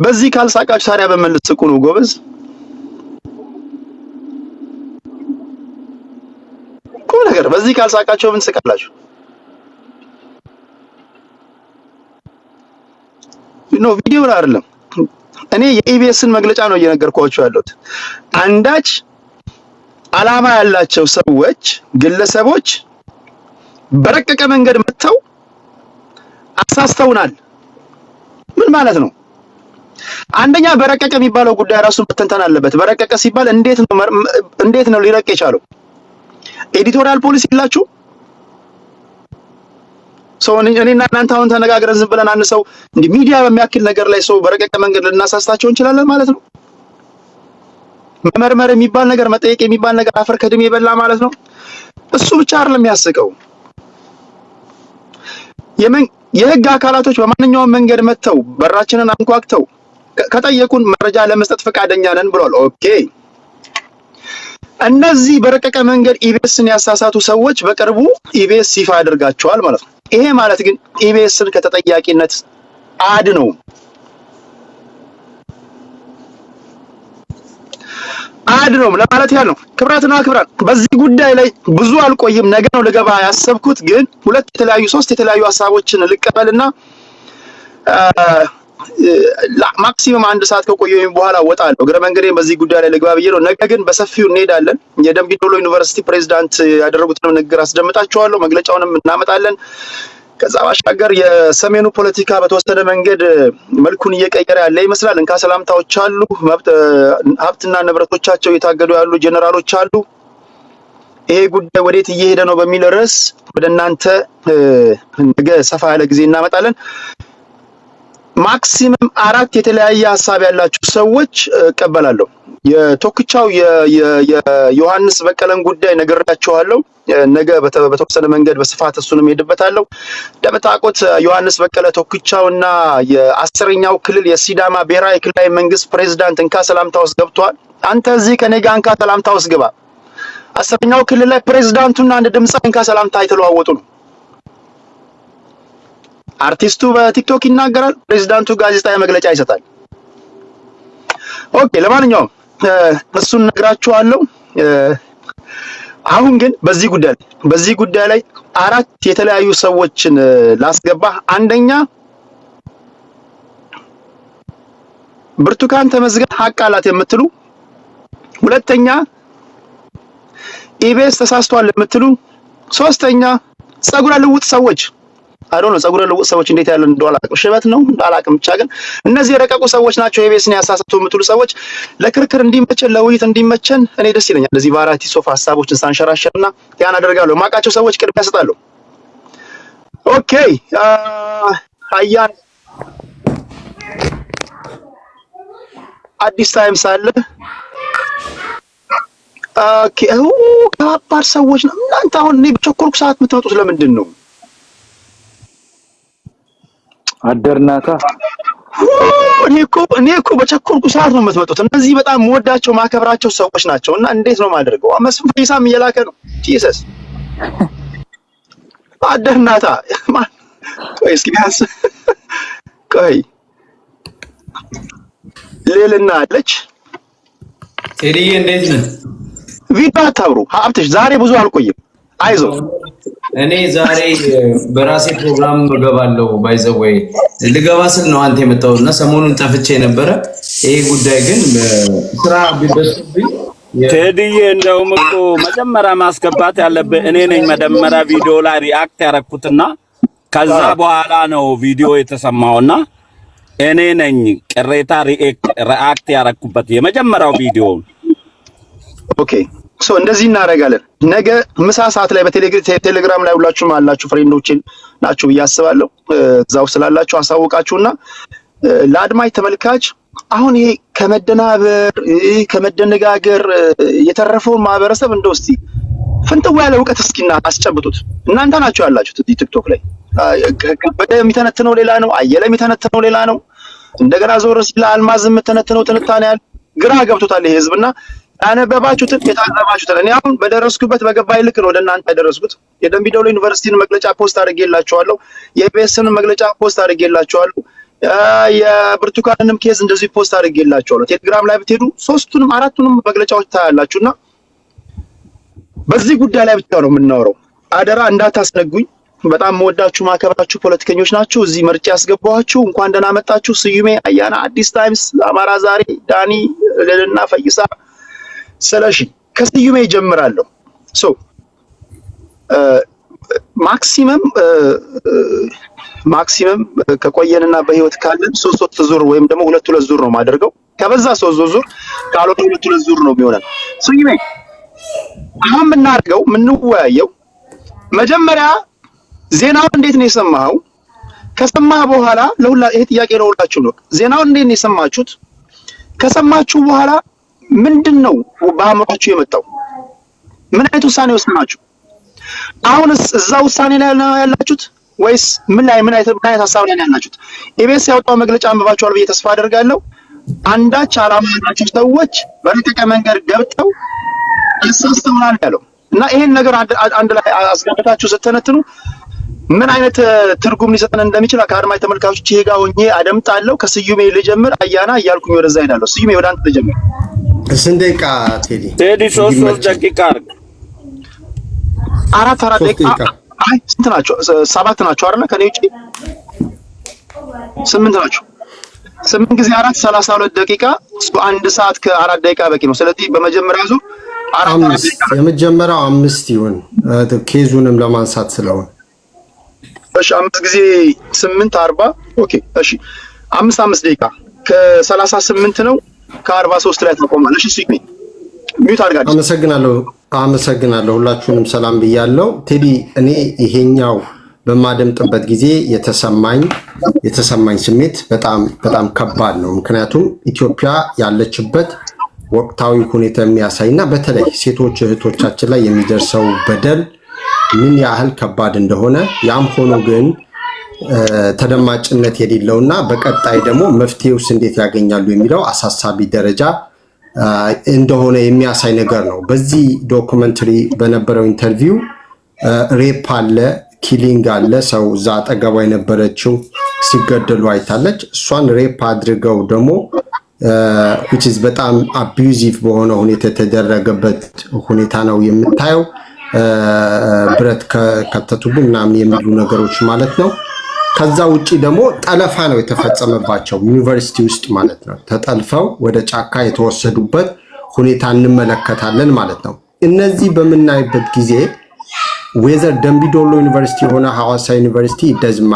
በዚህ ካልሳቃችሁ ታዲያ በምን ልትስቁ ነው ጎበዝ? ቁም ነገር በዚህ ካልሳቃችሁ ምን ትስቃላችሁ? ኖ ቪዲዮ አይደለም። እኔ የኢቢኤስን መግለጫ ነው እየነገርኳችሁ ያለሁት። አንዳች ዓላማ ያላቸው ሰዎች፣ ግለሰቦች በረቀቀ መንገድ መጥተው አሳስተውናል። ምን ማለት ነው? አንደኛ በረቀቀ የሚባለው ጉዳይ ራሱን መተንተን አለበት። በረቀቀ ሲባል እንዴት ነው ሊረቅ የቻለው? ኤዲቶሪያል ፖሊሲ ይላችሁ ሰው እኔና እናንተ አሁን ተነጋግረን ዝም ብለን አንድ ሰው እንዲህ ሚዲያ በሚያክል ነገር ላይ ሰው በረቀቀ መንገድ ልናሳስታቸው እንችላለን ማለት ነው። መመርመር የሚባል ነገር፣ መጠየቅ የሚባል ነገር አፈር ከድሜ የበላ ማለት ነው። እሱ ብቻ አይደለም የሚያስቀው። የህግ አካላቶች በማንኛውም መንገድ መጥተው በራችንን አንኳክተው ከጠየቁን መረጃ ለመስጠት ፈቃደኛ ነን ብሏል። ኦኬ፣ እነዚህ በረቀቀ መንገድ ኢቢኤስን ያሳሳቱ ሰዎች በቅርቡ ኢቢኤስ ይፋ ያደርጋቸዋል ማለት ነው። ይሄ ማለት ግን ኢቢኤስን ከተጠያቂነት አድነው ለማለት ያህል ነው። ክብራትና ክብራን በዚህ ጉዳይ ላይ ብዙ አልቆይም። ነገ ነው ልገባ ያሰብኩት፣ ግን ሶስት የተለያዩ ሀሳቦችን ልቀበልና ማክሲመም 1 ሰዓት ከቆየሁኝ በኋላ ወጣለሁ። እግረ መንገዴን በዚህ ጉዳይ ላይ ልግባ ብዬ ነው። ነገ ግን በሰፊው እንሄዳለን። የደምቢዶሎ ዩኒቨርሲቲ ፕሬዝዳንት ያደረጉትን ንግግር አስደምጣቸዋለሁ። መግለጫውንም እናመጣለን። ከዛ ባሻገር የሰሜኑ ፖለቲካ በተወሰነ መንገድ መልኩን እየቀየረ ያለ ይመስላል። እንካ ሰላምታዎች አሉ። ሀብትና ንብረቶቻቸው እየታገዱ ያሉ ጄኔራሎች አሉ። ይሄ ጉዳይ ወዴት እየሄደ ነው በሚል ርዕስ ወደ እናንተ ነገ ሰፋ ያለ ጊዜ እናመጣለን። ማክሲመም 4 የተለያየ ሀሳብ ያላችሁ ሰዎች እቀበላለሁ። የቶክቻው የዮሐንስ በቀለን ጉዳይ ነግሬያችኋለሁ። ነገ በተወሰነ መንገድ በስፋት እሱንም ሄድበታለሁ። እንደምታውቁት ዮሐንስ በቀለ ቶክቻውና የ10ኛው ክልል የሲዳማ ብሔራዊ ክልላዊ መንግስት ፕሬዝዳንት እንካ ሰላምታ ውስጥ ገብቷል። አንተ እዚህ ከኔ ጋር እንካ ሰላምታ ውስጥ ግባ። 10ኛው ክልል ላይ ፕሬዝዳንቱና አንድ ድምጻ እንካ ሰላምታ የተለዋወጡ ነው። አርቲስቱ በቲክቶክ ይናገራል፣ ፕሬዝዳንቱ ጋዜጣዊ መግለጫ ይሰጣል። ኦኬ ለማንኛውም እሱን ነግራችኋለሁ። አሁን ግን በዚህ ጉዳይ ላይ አራት የተለያዩ ሰዎችን ላስገባ። አንደኛ ብርቱካን ተመስገን ሀቅ አላት የምትሉ፣ ሁለተኛ ኢቢኤስ ተሳስቷል የምትሉ፣ ሶስተኛ ጸጉረ ልውጥ ሰዎች ጸጉረ ልውጥ ሰዎች እንዴት ያለ እንደው አላውቅም፣ ሽበት ነው አላውቅም። ብቻ ግን እነዚህ የረቀቁ ሰዎች ናቸው ኢቢኤስን ያሳሳቱ የምትሉ ሰዎች ለክርክር እንዲመቸን ለውይይት እንዲመቸን እኔ ደስ ይለኛል። እንደዚህ ቫራይቲ ሶፍ ሀሳቦችን ሳንሸራሸርና ያን አደርጋለሁ። ማቃቸው ሰዎች ቅድሚያ ያሰጣለሁ። ኦኬ አያን አዲስ ታይምስ አለ። ኦኬ ከባድ ሰዎች ነው እናንተ። አሁን እኔ በቸኮልኩ ሰዓት የምትመጡት ለምንድን ነው? አደርናታ እኔ እኮ በቸኮልኩ ሰዓት ነው የምትመጡት። እነዚህ በጣም የምወዳቸው ማከብራቸው ሰዎች ናቸው እና እንዴት ነው የማደርገው? መስፍን ፈይሳም እየላከ ነው። ጂሰስ አደርናታ ቆይ እስኪ ቢያንስ ቆይ ሌልና አለች። ቴዲዬ እንዴት ነህ? ቪዲዮ አታብሩ ሀብትሽ፣ ዛሬ ብዙ አልቆይም፣ አይዞ። እኔ ዛሬ በራሴ ፕሮግራም እገባለሁ። ባይዘወይ ልገባ ስል ነው አንተ የመጣውና ሰሞኑን ጠፍቼ ነበረ። ይሄ ጉዳይ ግን ስራ ቢበስብኝ ቴዲዬ፣ እንደውም እኮ መጀመሪያ ማስገባት ያለብህ እኔ ነኝ። መጀመሪያ ቪዲዮ ላይ ሪአክት ያረኩትና ከዛ በኋላ ነው ቪዲዮ የተሰማውና እኔ ነኝ ቅሬታ ሪአክት ያረኩበት የመጀመሪያው ቪዲዮ። ኦኬ እንደዚህ እናደርጋለን። ነገ ምሳ ሰዓት ላይ በቴሌግራም ላይ ሁላችሁም አላችሁ፣ ፍሬንዶችን ናችሁ ብዬ አስባለሁ። እዛው ስላላችሁ አሳውቃችሁና ለአድማጭ ተመልካች አሁን ይሄ ከመደናበር ከመደነጋገር የተረፈውን ማህበረሰብ እንደው እስቲ ፍንጥው ያለ እውቀት እስኪና አስጨብጡት። እናንተ ናችሁ ያላችሁት እዚህ ቲክቶክ ላይ። ከበደ የሚተነትነው ሌላ ነው፣ አየለ የሚተነትነው ሌላ ነው። እንደገና ዞር ሲል አልማዝ የምትተነትነው ትንታኔ ያለ ግራ ገብቶታል ይሄ ህዝብና ያነበባችሁትን የታዘባችሁትን። እኔ አሁን በደረስኩበት በገባይ ልክ ነው ለእናንተ ያደረስኩት። የደምቢ ዶሎ ዩኒቨርሲቲን መግለጫ ፖስት አድርጌላችኋለሁ። የኢቢኤስን መግለጫ ፖስት አድርጌላችኋለሁ። የብርቱካንንም ኬዝ እንደዚህ ፖስት አድርጌላችኋለሁ። ቴሌግራም ላይ ብትሄዱ ሶስቱንም አራቱንም መግለጫዎች ታያላችሁና በዚህ ጉዳይ ላይ ብቻ ነው የምናወራው። አደራ እንዳታስነጉኝ። በጣም መወዳችሁ ማከብራችሁ ፖለቲከኞች ናችሁ። እዚህ ምርጫ ያስገባችሁ እንኳን ደህና መጣችሁ። ስዩሜ አያና፣ አዲስ ታይምስ፣ አማራ ዛሬ፣ ዳኒ ለልና ፈይሳ ስለሺ። ከስዩሜ ይጀምራለሁ። ማክሲመም ከቆየንና በህይወት ካለን ሶስት ዙር ወይም ደግሞ ሁለት ዙር ነው የማደርገው። ከበዛ ሶስት ዙር ካልሆነ ሁለት ዙር ነው የሚሆነው። ስዩሜ አሁን የምናደርገው የምንወያየው መጀመሪያ ዜናውን እንዴት ነው የሰማኸው? ከሰማህ በኋላ ይሄ ጥያቄ ለሁላችሁ ነው። ዜናውን እንዴት ነው የሰማችሁት? ከሰማችሁ በኋላ ምንድነው በአእምሯችሁ የመጣው? ምን አይነት ውሳኔ ወሰናችሁ? አሁንስ እዛ ውሳኔ ላይ ያላችሁት ወይስ ምን አይነት ሀሳብ ላይ ያላችሁት? ኢቢኤስ ያወጣው መግለጫ አንብባችኋል ብዬ ተስፋ አደርጋለሁ። አንዳች ዓላማ ያላችሁ ሰዎች በረቀቀ መንገድ ገብተው አሳስተውናል ያለው እና ይሄን ነገር አንድ ላይ አስገብታችሁ ስትተነትኑ ምን አይነት ትርጉም ሊሰጠን እንደሚችል ከአድማጭ ተመልካቾች ይሄ ጋር ሆኜ አደምጣለሁ። ከስዩሜ ልጀምር አያና እያልኩኝ ወደዛ ሄዳለሁ። ስዩሜ ወደ አንተ ልጀምር። ስንት ደቂቃ ቴዲ? ሶስት ደቂቃ አድርግ። አራት ደቂቃ። አይ ስንት ናቸው? 7 ናቸው አይደል? ከኔ ውጪ 8 ናቸው። 8 ጊዜ 4 32 ደቂቃ። 1 ሰዓት ከ4 ደቂቃ በቂ ነው። ስለዚህ በመጀመሪያ ዙር የመጀመሪያው 5 ይሁን ኬዙንም ለማንሳት ስለሆነ እሺ 5 ጊዜ 8 40 ኦኬ እሺ 5 ደቂቃ ከ38 ነው ከ43 ላይ ተቆማለሽ። እሺ ሲግኒ ሚዩት አድርጋለሁ። አመሰግናለሁ ሁላችሁንም ሰላም ብያለሁ። ቴዲ እኔ ይሄኛው በማደምጥበት ጊዜ የተሰማኝ ስሜት በጣም ከባድ ነው። ምክንያቱም ኢትዮጵያ ያለችበት ወቅታዊ ሁኔታ የሚያሳይና በተለይ ሴቶች እህቶቻችን ላይ የሚደርሰው በደል ምን ያህል ከባድ እንደሆነ ያም ሆኖ ግን ተደማጭነት የሌለውና በቀጣይ ደግሞ መፍትሄውስ እንዴት ያገኛሉ የሚለው አሳሳቢ ደረጃ እንደሆነ የሚያሳይ ነገር ነው። በዚህ ዶክመንተሪ በነበረው ኢንተርቪው ሬፕ አለ፣ ኪሊንግ አለ። ሰው እዛ አጠገቧ የነበረችው ሲገደሉ አይታለች። እሷን ሬፕ አድርገው ደግሞ which is በጣም አቢዩዚቭ በሆነ ሁኔታ የተደረገበት ሁኔታ ነው የምታየው። ብረት ከተቱብን ምናምን የሚሉ ነገሮች ማለት ነው። ከዛ ውጪ ደግሞ ጠለፋ ነው የተፈጸመባቸው ዩኒቨርሲቲ ውስጥ ማለት ነው። ተጠልፈው ወደ ጫካ የተወሰዱበት ሁኔታ እንመለከታለን ማለት ነው። እነዚህ በምናይበት ጊዜ ዌዘር ደምቢዶሎ ዩኒቨርሲቲ ሆነ ሐዋሳ ዩኒቨርሲቲ doesn't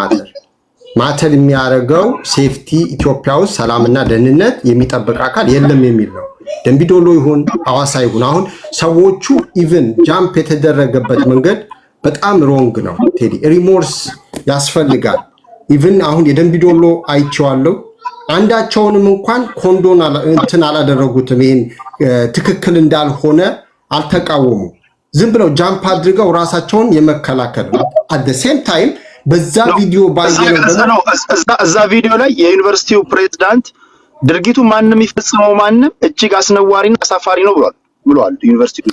ማተር የሚያደርገው ሴፍቲ ኢትዮጵያ ውስጥ ሰላምና ደህንነት የሚጠብቅ አካል የለም የሚል ነው። ደምቢዶሎ ይሁን ሐዋሳ ይሁን አሁን ሰዎቹ ኢቭን ጃምፕ የተደረገበት መንገድ በጣም ሮንግ ነው። ቴዲ ሪሞርስ ያስፈልጋል። ኢቭን አሁን የደምቢዶሎ አይቼዋለሁ። አንዳቸውንም እንኳን ኮንዶን እንትን አላደረጉትም። ይሄን ትክክል እንዳልሆነ አልተቃወሙ። ዝም ብለው ጃምፕ አድርገው ራሳቸውን የመከላከል ነው። at the same time በዛ ቪዲዮ ባየነው ደግሞ እዛ ቪዲዮ ላይ የዩኒቨርሲቲው ፕሬዝዳንት ድርጊቱ ማንንም ይፈጽመው ማንንም እጅግ አስነዋሪና አሳፋሪ ነው ብሏል። ዩኒቨርሲቲው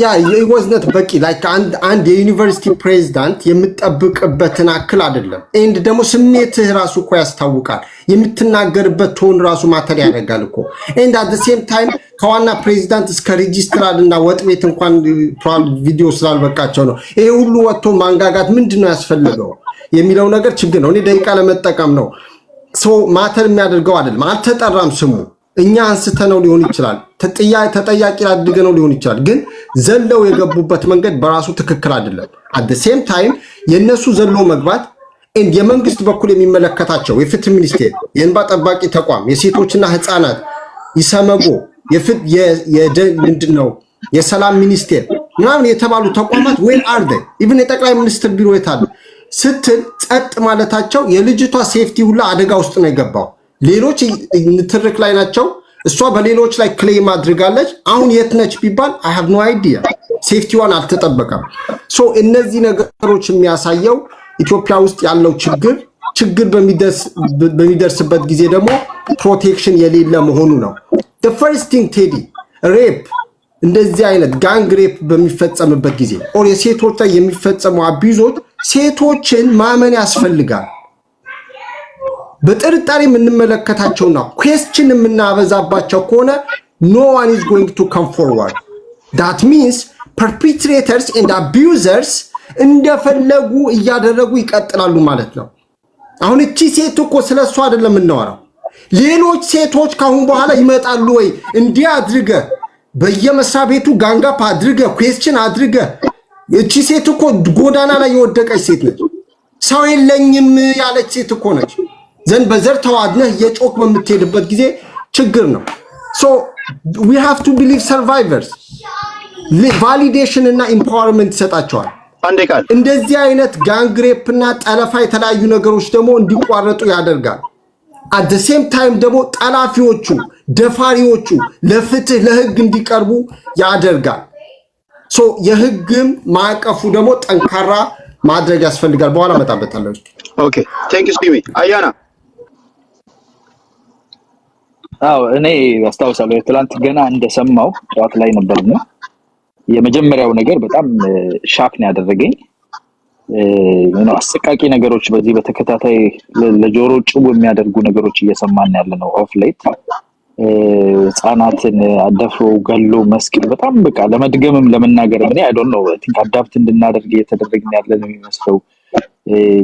ያ የወዝነት በቂ ላይክ አንድ የዩኒቨርሲቲ ፕሬዝዳንት የምትጠብቅበትን አክል አይደለም። ኤንድ ደግሞ ስሜትህ ራሱ እኮ ያስታውቃል። የምትናገርበት ቶን ራሱ ማተር ያደርጋል እኮ። ኤንድ at the same time ከዋና ፕሬዝዳንት እስከ ሬጂስትራል እና ወጥ ቤት እንኳን ቪዲዮ ስላልበቃቸው ነው ይሄ ሁሉ ወጥቶ ማንጋጋት ምንድነው ያስፈልገው የሚለው ነገር ችግር ነው። እኔ ደቂቃ ለመጠቀም ነው ማተር የሚያደርገው አይደለም። አልተጠራም ስሙ። እኛ አንስተነው ሊሆን ይችላል፣ ተጠያቂ አድርገነው ሊሆን ይችላል። ግን ዘለው የገቡበት መንገድ በራሱ ትክክል አይደለም። at the same time የነሱ ዘሎ መግባት የመንግስት በኩል የሚመለከታቸው የፍትህ ሚኒስቴር፣ የእንባ ጠባቂ ተቋም፣ የሴቶችና ህፃናት ይሰመጎ ምንድነው የሰላም ሚኒስቴር ምናምን የተባሉ ተቋማት where are they even የጠቅላይ ሚኒስትር ቢሮ የታለ ስትል ጸጥ ማለታቸው የልጅቷ ሴፍቲ ሁላ አደጋ ውስጥ ነው የገባው። ሌሎች ንትርክ ላይ ናቸው። እሷ በሌሎች ላይ ክሌም አድርጋለች። አሁን የት ነች ቢባል I have no idea። ሴፍቲዋን አልተጠበቀም። እነዚህ ነገሮች የሚያሳየው ኢትዮጵያ ውስጥ ያለው ችግር በሚደርስበት ጊዜ ደግሞ ፕሮቴክሽን የሌለ መሆኑ ነው። the first thing ቴዲ ሬፕ እንደዚህ አይነት ጋንግ ሬፕ በሚፈጸምበት ጊዜ ኦር የሴቶች ላይ የሚፈጸሙ አቢዩዞች ሴቶችን ማመን ያስፈልጋል። በጥርጣሬ የምንመለከታቸውና ኩዌስችን የምናበዛባቸው ከሆነ no one is going to come forward. that means perpetrators and abusers እንደፈለጉ እያደረጉ ይቀጥላሉ ማለት ነው። አሁን እቺ ሴት እኮ ስለሷ አይደለም እናወራው። ሌሎች ሴቶች ካሁን በኋላ ይመጣሉ ወይ እንዲህ አድርገ በየመስሪያ ቤቱ ጋንጋፕ አድርገ ኩዌስችን አድርገ እቺ ሴት እኮ ጎዳና ላይ የወደቀች ሴት ነች። ሰው የለኝም ያለች ሴት እኮ ነች። ዘንድ በዘር ተዋድነህ የጮክ በምትሄድበት ጊዜ ችግር ነው። so we have to believe survivors validation እና empowerment ይሰጣቸዋል። እንደዚህ አይነት ጋንግ ሬፕ እና ጠለፋ የተለያዩ ነገሮች ደግሞ እንዲቋረጡ ያደርጋል። at the same time ደግሞ ጠላፊዎቹ ደፋሪዎቹ ለፍትህ ለህግ እንዲቀርቡ ያደርጋል። የህግም ማዕቀፉ ደግሞ ጠንካራ ማድረግ ያስፈልጋል። በኋላ መጣበታለሁ። ኦኬ ቴንክ ዩ ስፒሚ አያና እኔ አስታውሳለሁ ትላንት ገና እንደሰማው ጧት ላይ ነበርና የመጀመሪያው ነገር በጣም ሻክ ነው ያደረገኝ። አሰቃቂ ነገሮች በዚህ በተከታታይ ለጆሮ ጭው የሚያደርጉ ነገሮች እየሰማን ያለነው ኦፍ ሌት ህፃናትን አደፍሮ ገሎ መስቀል በጣም በቃ ለመድገምም ለመናገር እኔ አይ ዶንት ኖ አይ ቲንክ አዳፕት እንድናደርግ እየተደረግን ያለነው የሚመስለው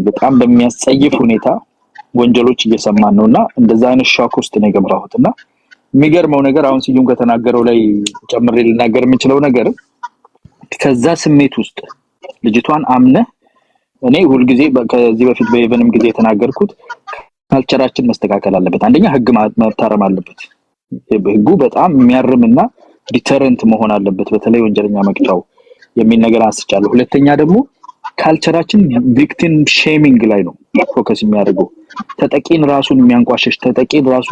በጣም በሚያስጸይፍ ሁኔታ ወንጀሎች እየሰማን ነውና እንደዛ አይነት ሻክ ውስጥ ነው የገባሁትና የሚገርመው ነገር አሁን ሲዩም ከተናገረው ላይ ጨምሬ ልናገር የምችለው ነገር ከዛ ስሜት ውስጥ ልጅቷን አምነ እኔ ሁሉ ጊዜ ከዚህ በፊት በኢቨንም ጊዜ የተናገርኩት ካልቸራችን መስተካከል አለበት። አንደኛ ህግ መታረም አለበት። ህጉ በጣም የሚያርምና ዲተረንት መሆን አለበት። በተለይ ወንጀለኛ መቅጫው የሚል ነገር አንስቻለሁ። ሁለተኛ ደግሞ ካልቸራችን ቪክቲም ሼሚንግ ላይ ነው ፎከስ የሚያደርገው። ተጠቂን ራሱን የሚያንቋሽሽ ተጠቂን ራሱ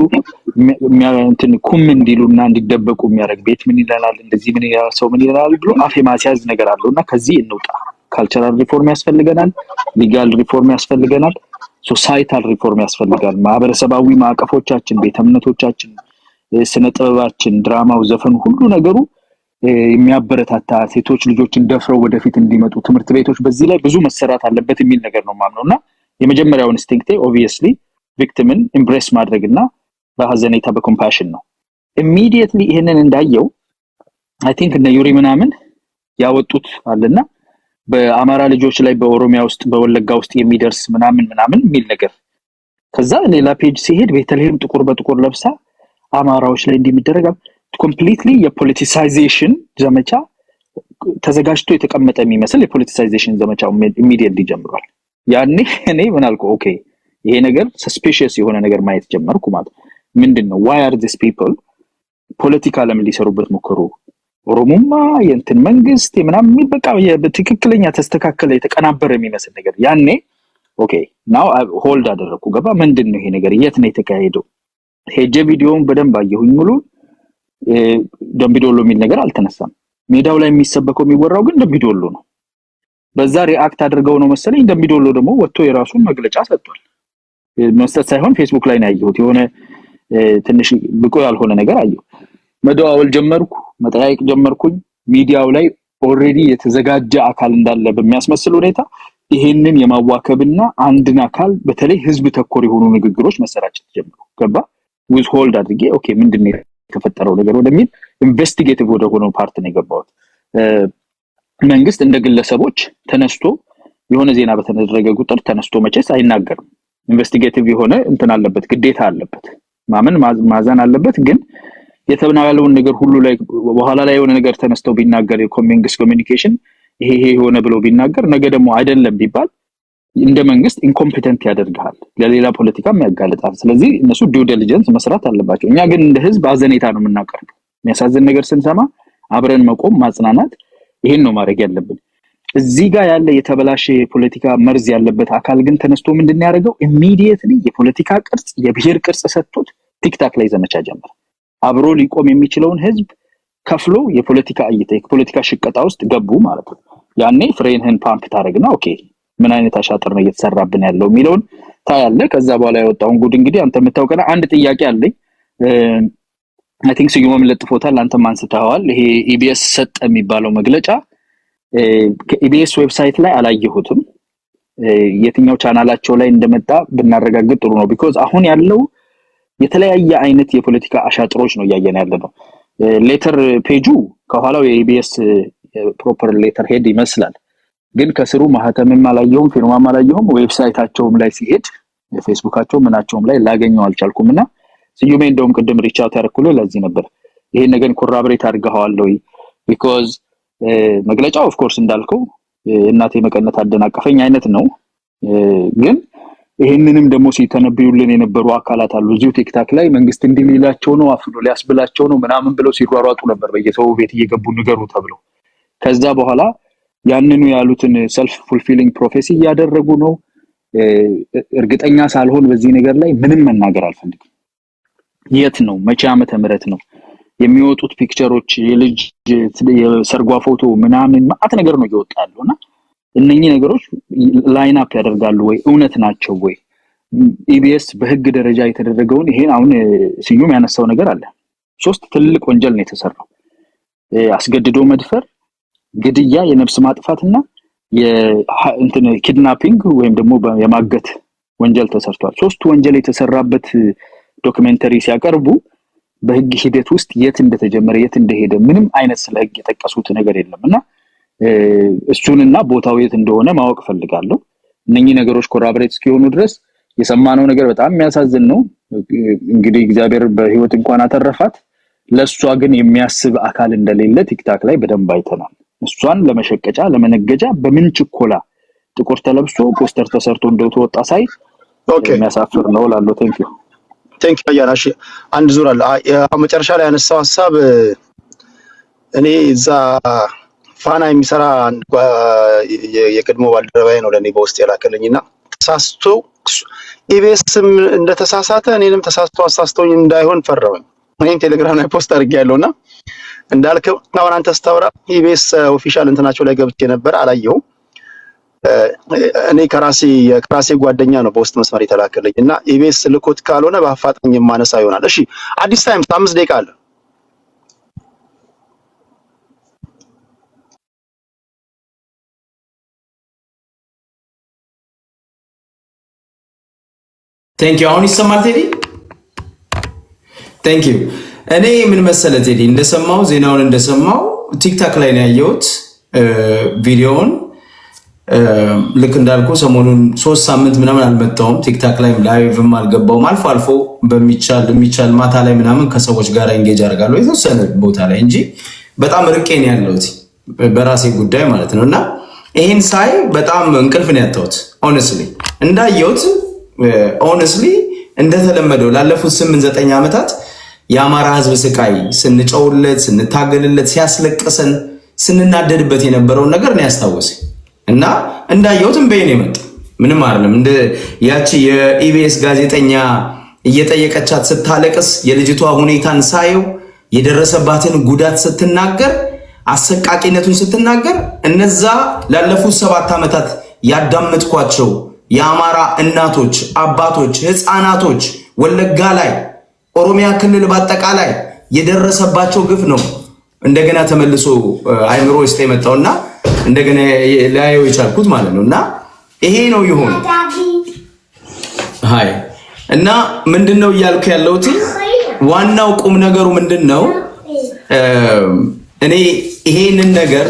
እንትን ኩም እንዲሉና እንዲደበቁ የሚያደርግ ቤት ምን ይላል እንደዚህ ምን ይላል ሰው ምን ይላል ብሎ አፍ የማስያዝ ነገር አለውና ከዚህ እንውጣ። ካልቸራል ሪፎርም ያስፈልገናል፣ ሊጋል ሪፎርም ያስፈልገናል፣ ሶሳይታል ሪፎርም ያስፈልጋል። ማህበረሰባዊ ማዕቀፎቻችን፣ ቤተ እምነቶቻችን፣ ስነ ጥበባችን፣ ድራማው፣ ዘፈኑ ሁሉ ነገሩ የሚያበረታታ ሴቶች ልጆችን ደፍረው ወደፊት እንዲመጡ ትምህርት ቤቶች በዚህ ላይ ብዙ መሰራት አለበት የሚል ነገር ነው ማምነውና የመጀመሪያው ኢንስቲንክቴ ኦብቪየስሊ ቪክቲምን ኢምብሬስ ማድረግና በሐዘኔታ በኮምፓሽን ነው ኢሚዲየትሊ ይሄንን እንዳየው አይ ቲንክ እነ ዩሪ ምናምን ያወጡት አለና በአማራ ልጆች ላይ በኦሮሚያ ውስጥ በወለጋ ውስጥ የሚደርስ ምናምን የሚል ነገር ከዛ ሌላ ፔጅ ሲሄድ በተለይም ጥቁር በጥቁር ለብሳ አማራዎች ላይ እንደሚደረግ ኮምፕሊትሊ የፖለቲሳይዜሽን ዘመቻ ተዘጋጅቶ የተቀመጠ የሚመስል የፖለቲሳይዜሽን ዘመቻው ኢሚዲየትሊ ጀምሯል ያኔ እኔ ምን አልኩ ኦኬ ይሄ ነገር ሰስፒሺየስ የሆነ ነገር ማየት ጀመርኩ ማለት ምንድነው why are these people ፖለቲካ ለምን ሊሰሩበት ሞከሩ ኦሮሞማ የእንትን መንግስት ምናምን በቃ በትክክለኛ ተስተካከለ የተቀናበረ የሚመስል ነገር ያኔ ኦኬ ናው ሆልድ አደረኩ ገባ ምንድነው ይሄ ነገር የት ነው የተካሄደው ሄጄ ቪዲዮውን በደንብ አየሁኝ ሙሉ ደምቢዶሎ የሚል ነገር አልተነሳም ሜዳው ላይ የሚሰበከው የሚወራው ግን ደምቢዶሎ ነው በዛ ሪአክት አድርገው ነው መሰለኝ ደምቢዶሎ ደግሞ ወጥቶ የራሱን መግለጫ ሰጥቷል መስጠት ሳይሆን ፌስቡክ ላይ ነው ያየሁት የሆነ ትንሽ ብቆ ያልሆነ ነገር አየሁ መደዋወል ጀመርኩ መጠያየቅ ጀመርኩኝ ሚዲያው ላይ ኦሬዲ የተዘጋጀ አካል እንዳለ በሚያስመስል ሁኔታ ይሄንን የማዋከብና አንድን አካል በተለይ ህዝብ ተኮር የሆኑ ንግግሮች መሰራጨት ጀመሩ ገባ with hold አድርጌ ኦኬ ምንድነው የተፈጠረው ነገር ወደሚል ኢንቨስቲጌቲቭ ወደ ሆነው ፓርት ነው የገባሁት መንግስት እንደ ግለሰቦች ተነስቶ የሆነ ዜና በተደረገ ቁጥር ተነስቶ መቼስ አይናገርም ኢንቨስቲጌቲቭ የሆነ እንትን አለበት ግዴታ አለበት ማመን ማዘን አለበት ግን የተብናያለውን ነገር ሁሉ ላይ በኋላ ላይ የሆነ ነገር ተነስተው ቢናገር የኮሚኒኬሽን ኮሚኒኬሽን ይሄ የሆነ ብሎ ቢናገር ነገ ደግሞ አይደለም ቢባል እንደ መንግስት ኢንኮምፒተንት ያደርጋል ለሌላ ፖለቲካም ያጋልጣል ስለዚህ እነሱ ዲው ዲሊጀንስ መስራት አለባቸው እኛ ግን እንደ ህዝብ አዘኔታ ነው የምናቀርበው የሚያሳዝን ነገር ስንሰማ አብረን መቆም ማጽናናት ይሄን ነው ማድረግ ያለብን እዚህ ጋር ያለ የተበላሸ ፖለቲካ መርዝ ያለበት አካል ግን ተነስቶ ምንድነው ያደርገው ኢሚዲየትሊ የፖለቲካ ቅርጽ የብሔር ቅርጽ ሰጥቶት ቲክታክ ላይ ዘመቻ ጀመረ አብሮ ሊቆም የሚችለውን ህዝብ ከፍሎ የፖለቲካ እይታ የፖለቲካ ሽቀጣ ውስጥ ገቡ ማለት ነው ያኔ ፍሬንህን ፓምፕ ታረግና ኦኬ ምን አይነት አሻጥር ነው እየተሰራብን ያለው ሚሊዮን ታያለ ከዛ በኋላ ያወጣውን ጉድ እንግዲህ አንተ መታወቀና አንድ ጥያቄ አለኝ አይ ቲንክ ስዩም ለጥፎታል አንተ ማንስተዋል ይሄ ኢቢኤስ ሰጠ የሚባለው መግለጫ ከኢቢኤስ ዌብሳይት ላይ አላየሁትም የትኛው ቻናላቸው ላይ እንደመጣ ብናረጋግጥ ጥሩ ነው because አሁን ያለው የተለያየ አይነት የፖለቲካ አሻጥሮች ነው ያያየን ያለነው ሌተር ፔጁ ከኋላው የኢቢኤስ ፕሮፐር ሌተር ሄድ ይመስላል ግን ከስሩ ማህተምም አላየሁም ፊርማም አላየሁም ዌብሳይታቸውም ላይ ሲሄድ የፌስቡካቸው ምናቸውም ላይ ላገኘው አልቻልኩምና ስዩሜ እንደውም ቅድም ሪች አውት ያረኩለ ለዚህ ነበር ይሄን ነገር ኮራብሬት አድርገዋል ወይ because መግለጫው ኦፍ ኮርስ እንዳልከው እናቴ መቀነት አደናቀፈኝ አይነት ነው ግን ይሄንንም ደግሞ ሲተነብዩልን የነበሩ አካላት አሉ እዚሁ ቲክታክ ላይ መንግስት እንዲሚላቸው ነው አፍሎ ሊያስብላቸው ነው ምናምን ብለው ሲሯሯጡ ነበር በየሰው ቤት እየገቡ ንገሩ ተብሎ ከዛ በኋላ ያንኑ ያሉትን ሰልፍ ፉልፊሊንግ ፕሮፌሲ ያደረጉ ነው እርግጠኛ ሳልሆን በዚህ ነገር ላይ ምንም መናገር አልፈልግም የት ነው መቼ ዓመተ ምህረት ነው የሚወጡት ፒክቸሮች የልጅ የሰርጓ ፎቶ ምናምን ማአት ነገር ነው ይወጣሉና እነኚህ ነገሮች ላይን አፕ ያደርጋሉ ወይ እውነት ናቸው ወይ ኢቢኤስ በህግ ደረጃ የተደረገውን ይሄን አሁን ስዩም ያነሳው ነገር አለ ሶስት ትልቅ ወንጀል ነው የተሰራው አስገድዶ መድፈር ግድያ የነፍስ ማጥፋትና የእንትን ኪድናፒንግ ወይም ደግሞ የማገት ወንጀል ተሰርቷል ሶስት ወንጀል የተሰራበት ዶክመንተሪ ሲያቀርቡ በህግ ሂደት ውስጥ የት እንደተጀመረ የት እንደሄደ ምንም አይነት ስለ ህግ የጠቀሱት ነገር የለምና እሱንና ቦታው የት እንደሆነ ማወቅ ፈልጋለሁ እነኚህ ነገሮች ኮራብሬት እስኪሆኑ ድረስ የሰማነው ነገር በጣም የሚያሳዝን ነው እንግዲህ እግዚአብሔር በህይወት እንኳን አተረፋት ለሷ ግን የሚያስብ አካል እንደሌለ ቲክታክ ላይ በደንብ አይተናል እሷን ለመሸቀጫ ለመነገጃ በምን ችኮላ ጥቁር ተለብሶ ፖስተር ተሰርቶ እንደተወጣ ሳይ የሚያሳፍር ነው ላለው ቴንክ ዩ ያራሽ አንድ ዙር አለ መጨረሻ ላይ ያነሳው ሐሳብ እኔ እዛ ፋና የሚሰራ የቅድሞ ባልደረባዬ ነው ለኔ በውስጥ ያላከለኝና ተሳስቶ ኢቢኤስም እንደተሳሳተ እኔንም ተሳስቶ አሳስቶኝ እንዳይሆን ፈራውኝ እኔም ቴሌግራም ላይ ፖስት አድርጌያለሁና እንዳልከው አሁን አንተ ስታወራ ኢቢኤስ ኦፊሻል እንትናቸው ላይ ገብቼ ነበር አላየው እኔ ከራሴ ጓደኛ ነው በውስጥ መስመር የተላከለኝና ኢቢኤስ ልኮት ካልሆነ በአፋጣኝ ማነሳ ይሆናል እሺ አዲስ ታይም 5 ደቂቃ አለ ቴንክ ዩ። አሁን ይሰማል ቴዲ? ቴንክ ዩ። እኔ ምን መሰለ ቴዲ እንደሰማው ዜናውን እንደሰማው ቲክታክ ላይ ነው ያየሁት ቪዲዮውን። ልክ እንዳልኩ ሰሞኑን 3 ሳምንት ምናምን አልመጣሁም ቲክታክ ላይ ላይቭም አልገባውም። አልፎ አልፎ በሚቻል ማታ ላይ ምናምን ከሰዎች ጋር ኤንጌጅ አደርጋለሁ የተወሰነ ቦታ ላይ እንጂ በጣም ርቄ ነው ያለሁት በራሴ ጉዳይ ማለት ነው። እና ይሄን ሳይ በጣም እንቅልፍ ነው ያጣሁት ሆነስሊ እንዳየሁት ሆነስሊ እንደተለመደው ላለፉት 8-9 ዓመታት የአማራ ህዝብ ስቃይ ስንጨውለት ስንታገልለት ሲያስለቅሰን ስንናደድበት የነበረውን ነገር ነው ያስታወሰኝ። እና እንዳየሁትም በይኔ መጣ ምንም አይደለም። እንደ ያቺ የኢቢኤስ ጋዜጠኛ እየጠየቀቻት ስታለቅስ የልጅቷ ሁኔታን ሳየው የደረሰባትን ጉዳት ስትናገር አሰቃቂነቱን ስትናገር እነዛ ላለፉት 7 ዓመታት ያዳመጥኳቸው የአማራ እናቶች፣ አባቶች፣ ህፃናቶች ወለጋ ላይ ኦሮሚያ ክልል በአጠቃላይ የደረሰባቸው ግፍ ነው እንደገና ተመልሶ አይምሮ ውስጥ የመጣውና እንደገና ላየው የቻልኩት ማለት ነው። እና ይሄ ነው ይሆን ሃይ እና ምንድነው እያልኩ ያለሁት ዋናው ቁም ነገሩ ምንድነው? እኔ ይሄንን ነገር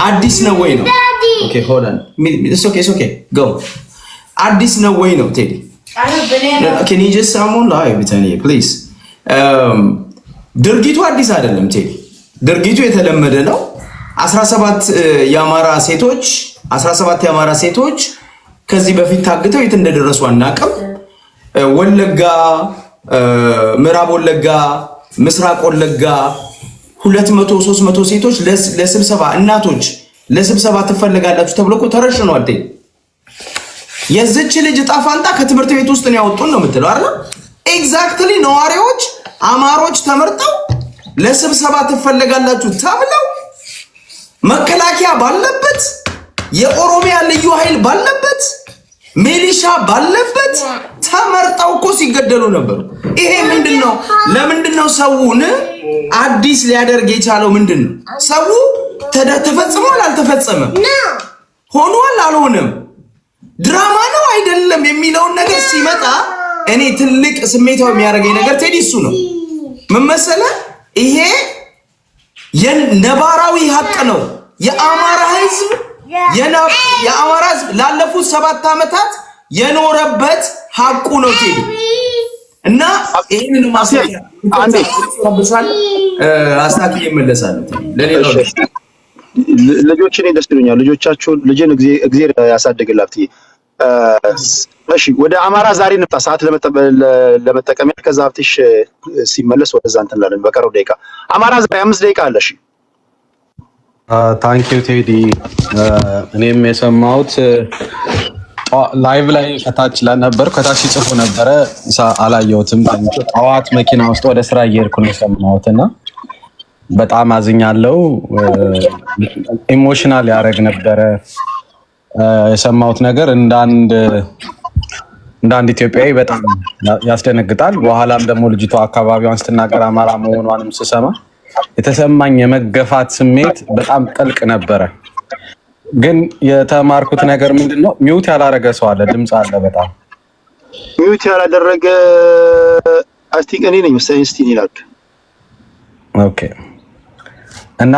አዲስ ነው ወይ ነው? ኦኬ ሆልድ ኦን ኢትስ ኦኬ ጎ አዲስ ነው ወይ ነው ቴዲ? can you just someone live bitani please ድርጊቱ አዲስ አይደለም ቴዲ። ድርጊቱ የተለመደ ነው። 17 የአማራ ሴቶች ከዚህ በፊት ታግተው የት እንደደረሱ አናውቅም። ወለጋ፣ ምዕራብ ወለጋ፣ ምስራቅ ወለጋ 200-300 ሴቶች ለስብሰባ እናቶች ለስብሰባ ትፈልጋላችሁ ተብሎ እኮ ተረሽነዋል። የዚች ልጅ ዕጣ ፈንታ ከትምህርት ቤት ውስጥ ነው ያወጡን ነው የምትለው አይደል? ኤግዛክትሊ ነዋሪዎች አማሮች ተመርጠው ለስብሰባ ትፈልጋላችሁ ተብለው መከላከያ ባለበት የኦሮሚያ ልዩ ኃይል ባለበት ሚሊሻ ባለበት ተመርጠው እኮ ሲገደሉ ነበር። ይሄ ምንድነው? ለምንድነው ሰውን አዲስ ሊያደርግ የቻለው? ምንድነው? ሰው ተፈጽሟል አልተፈጸመም፣ ሆኗል አልሆነም፣ ድራማ ነው አይደለም የሚለውን ነገር ሲመጣ እኔ ትልቅ ስሜታው የሚያደርገኝ ነገር ቴዲ እሱ ነው። ምን መሰለህ? ይሄ የነባራዊ ሀቅ ነው። የአማራ ህዝብ ላለፉት 7 ዓመታት የኖረበት ሀቁ ነው ቴዲ። እና ይሄንን አስታክዬ እመለሳለሁ። ለሌላው ልጆችን ደስ ይሉኛል። ልጆቻችሁን ልጅን እግዚአብሔር ያሳድግላት። እሺ ወደ አማራ ዛሬ እንምጣ፣ ሰዓት ለመጠቀም ከዛ ሀብትሽ ሲመለስ ወደዛ እንትን እንላለን። በቀረው ደቂቃ አማራ ዛሬ 5 ደቂቃ አለ። እሺ ታንክ ዩ ቴዲ። እኔም የሰማሁት ላይቭ ላይ ከታች ለነበር ከታች ይጽፉ ነበረ አላየሁትም። ጠዋት መኪና ውስጥ ወደ ስራ እየሄድኩ ነው የሰማሁት እና በጣም አዝኛለሁ። ኢሞሽናል ያደረግ ነበረ የሰማሁት ነገር። እንዳንድ ኢትዮጵያዊ በጣም ያስደነግጣል። በኋላም ደግሞ ልጅቷ አካባቢዋን ስትናገር አማራ መሆኗንም ስሰማ የተሰማኝ የመገፋት ስሜት በጣም ጥልቅ ነበረ። ግን የተማርኩት ነገር ምንድነው? ሚውት ያላረገ ሰው አለ፣ ድምፅ አለ። በጣም ሚውት ያላደረገ አይ ቲንክ እኔ ነኝ መሰለኝ። እስቲ ይላል። ኦኬ እና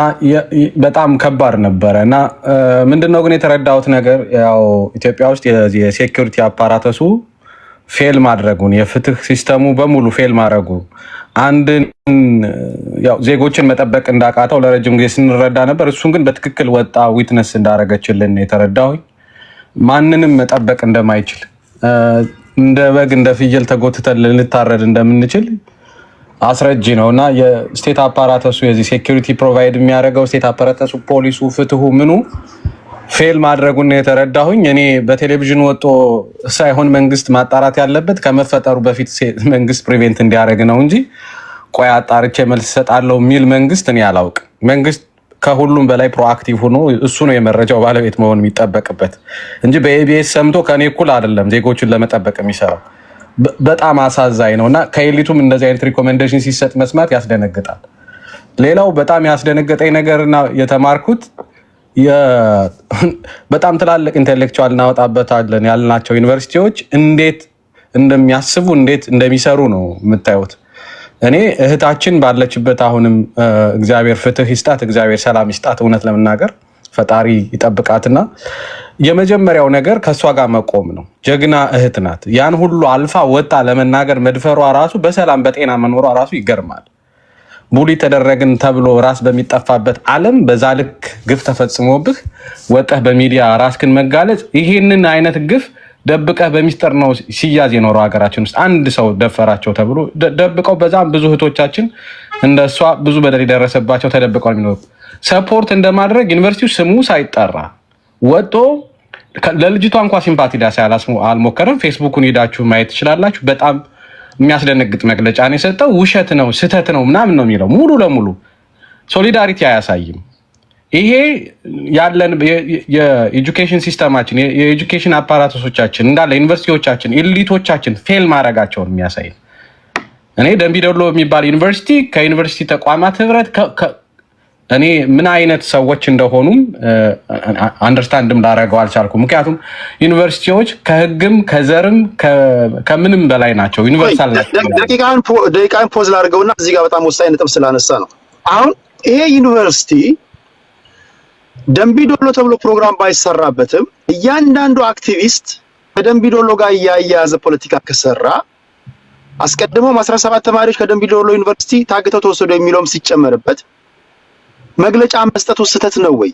በጣም ከባድ ነበረ። እና ምንድነው ግን የተረዳሁት ነገር ያው ኢትዮጵያ ውስጥ የሴኩሪቲ አፓራተሱ ፌል ማድረጉን፣ የፍትህ ሲስተሙ በሙሉ ፌል ማድረጉ፣ አንድን ያው ዜጎችን መጠበቅ እንዳቃተው ለረጅም ጊዜ ስንረዳ ነበር። እሱን ግን በትክክል ወጣ ዊትነስ እንዳረገችልን የተረዳሁኝ። ማንንም መጠበቅ እንደማይችል እንደ በግ እንደ ፍየል ተጎትተን ልንታረድ እንደምንችል አስረጂ ነው። እና የስቴት አፓራተሱ የዚህ ሴኩሪቲ ፕሮቫይድ የሚያደርገው ስቴት አፓራተሱ ፖሊሱ፣ ፍትሁ ምኑ ፌል ማድረጉን የተረዳሁኝ። እኔ በቴሌቪዥን ወጦ ሳይሆን መንግስት ማጣራት ያለበት ከመፈጠሩ በፊት መንግስት ፕሪቬንት እንዲያደርግ ነው እንጂ ቆይ አጣርቼ መልስ እሰጣለሁ የሚል መንግስት እኔ አላውቅም። መንግስት ከሁሉም በላይ ፕሮአክቲቭ ሆኖ እሱ ነው የመረጃው ባለቤት መሆን የሚጠበቅበት እንጂ በኤቢኤስ ሰምቶ ከኔ እኩል አይደለም ዜጎችን ለመጠበቅ የሚሰራው። በጣም አሳዛኝ ነው። እና ከኤሊቱም እንደዚህ አይነት ሪኮሜንዴሽን ሲሰጥ መስማት ያስደነግጣል። ሌላው በጣም ያስደነገጠኝ ነገርና የተማርኩት በጣም ትላልቅ ኢንቴሌክቹዋል እናወጣበታለን ያልናቸው ዩኒቨርሲቲዎች እንዴት እንደሚያስቡ እንዴት እንደሚሰሩ ነው የምታዩት። እኔ እህታችን ባለችበት አሁንም እግዚአብሔር ፍትህ ይስጣት፣ እግዚአብሔር ሰላም ይስጣት። እውነት ለመናገር ፈጣሪ ይጠብቃትና የመጀመሪያው ነገር ከሷ ጋር መቆም ነው። ጀግና እህት ናት። ያን ሁሉ አልፋ ወጣ ለመናገር መድፈሯ ራሱ በሰላም በጤና መኖሯ ራሱ ይገርማል። ቡሊ ተደረግን ተብሎ ራስ በሚጠፋበት ዓለም በዛ ልክ ግፍ ተፈጽሞብህ ወጣህ በሚዲያ ራስክን መጋለጽ፣ ይሄንን አይነት ግፍ ደብቀህ በሚስጥር ነው ሲያዝ የኖረው ሀገራችን ውስጥ። አንድ ሰው ደፈራቸው ተብሎ ደብቀው በዛም ብዙ እህቶቻችን እንደሷ ብዙ በደል የደረሰባቸው ተደብቀው የሚኖሩ ሰፖርት እንደማድረግ ዩኒቨርሲቲው ስሙ ሳይጠራ ወጦ ለልጅቷ እንኳ ሲምፓቲ ሊያሳይ አልሞከረም። ፌስቡኩን ሄዳችሁ ማየት ትችላላችሁ። በጣም የሚያስደነግጥ መግለጫ ነው የሰጠው። ውሸት ነው ስህተት ነው ምናምን ነው የሚለው። ሙሉ ለሙሉ ሶሊዳሪቲ አያሳይም። ይሄ ያለን የኤጁኬሽን ሲስተማችን የኤጁኬሽን አፓራቶሶቻችን እንዳለ ዩኒቨርሲቲዎቻችን ኤሊቶቻችን ፌል ማድረጋቸውን የሚያሳይ። እኔ ደምቢ ዶሎ የሚባል ዩኒቨርሲቲ ከዩኒቨርሲቲ ተቋማት ህብረት እኔ ምን አይነት ሰዎች እንደሆኑም አንደርስታንድም ላደርገው አልቻልኩም። ምክንያቱም ዩኒቨርሲቲዎች ከህግም ከዘርም ከምንም በላይ ናቸው፣ ዩኒቨርሳል ናቸው። ደቂቃን ፖዝ ላድርገውና እዚህ ጋር በጣም ወሳኝ ነጥብ ስላነሳ ነው። አሁን ይሄ ዩኒቨርሲቲ ደምቢ ዶሎ ተብሎ ፕሮግራም ባይሰራበትም እያንዳንዱ አክቲቪስት ከደምቢ ዶሎ ጋር እያያዘ ፖለቲካ ከሰራ አስቀድሞም 17 ተማሪዎች ከደምቢ ዶሎ ዩኒቨርሲቲ ታግተው ተወሰዱ የሚለውም ሲጨመርበት መግለጫ መስጠቱ ስህተት ነው ወይ?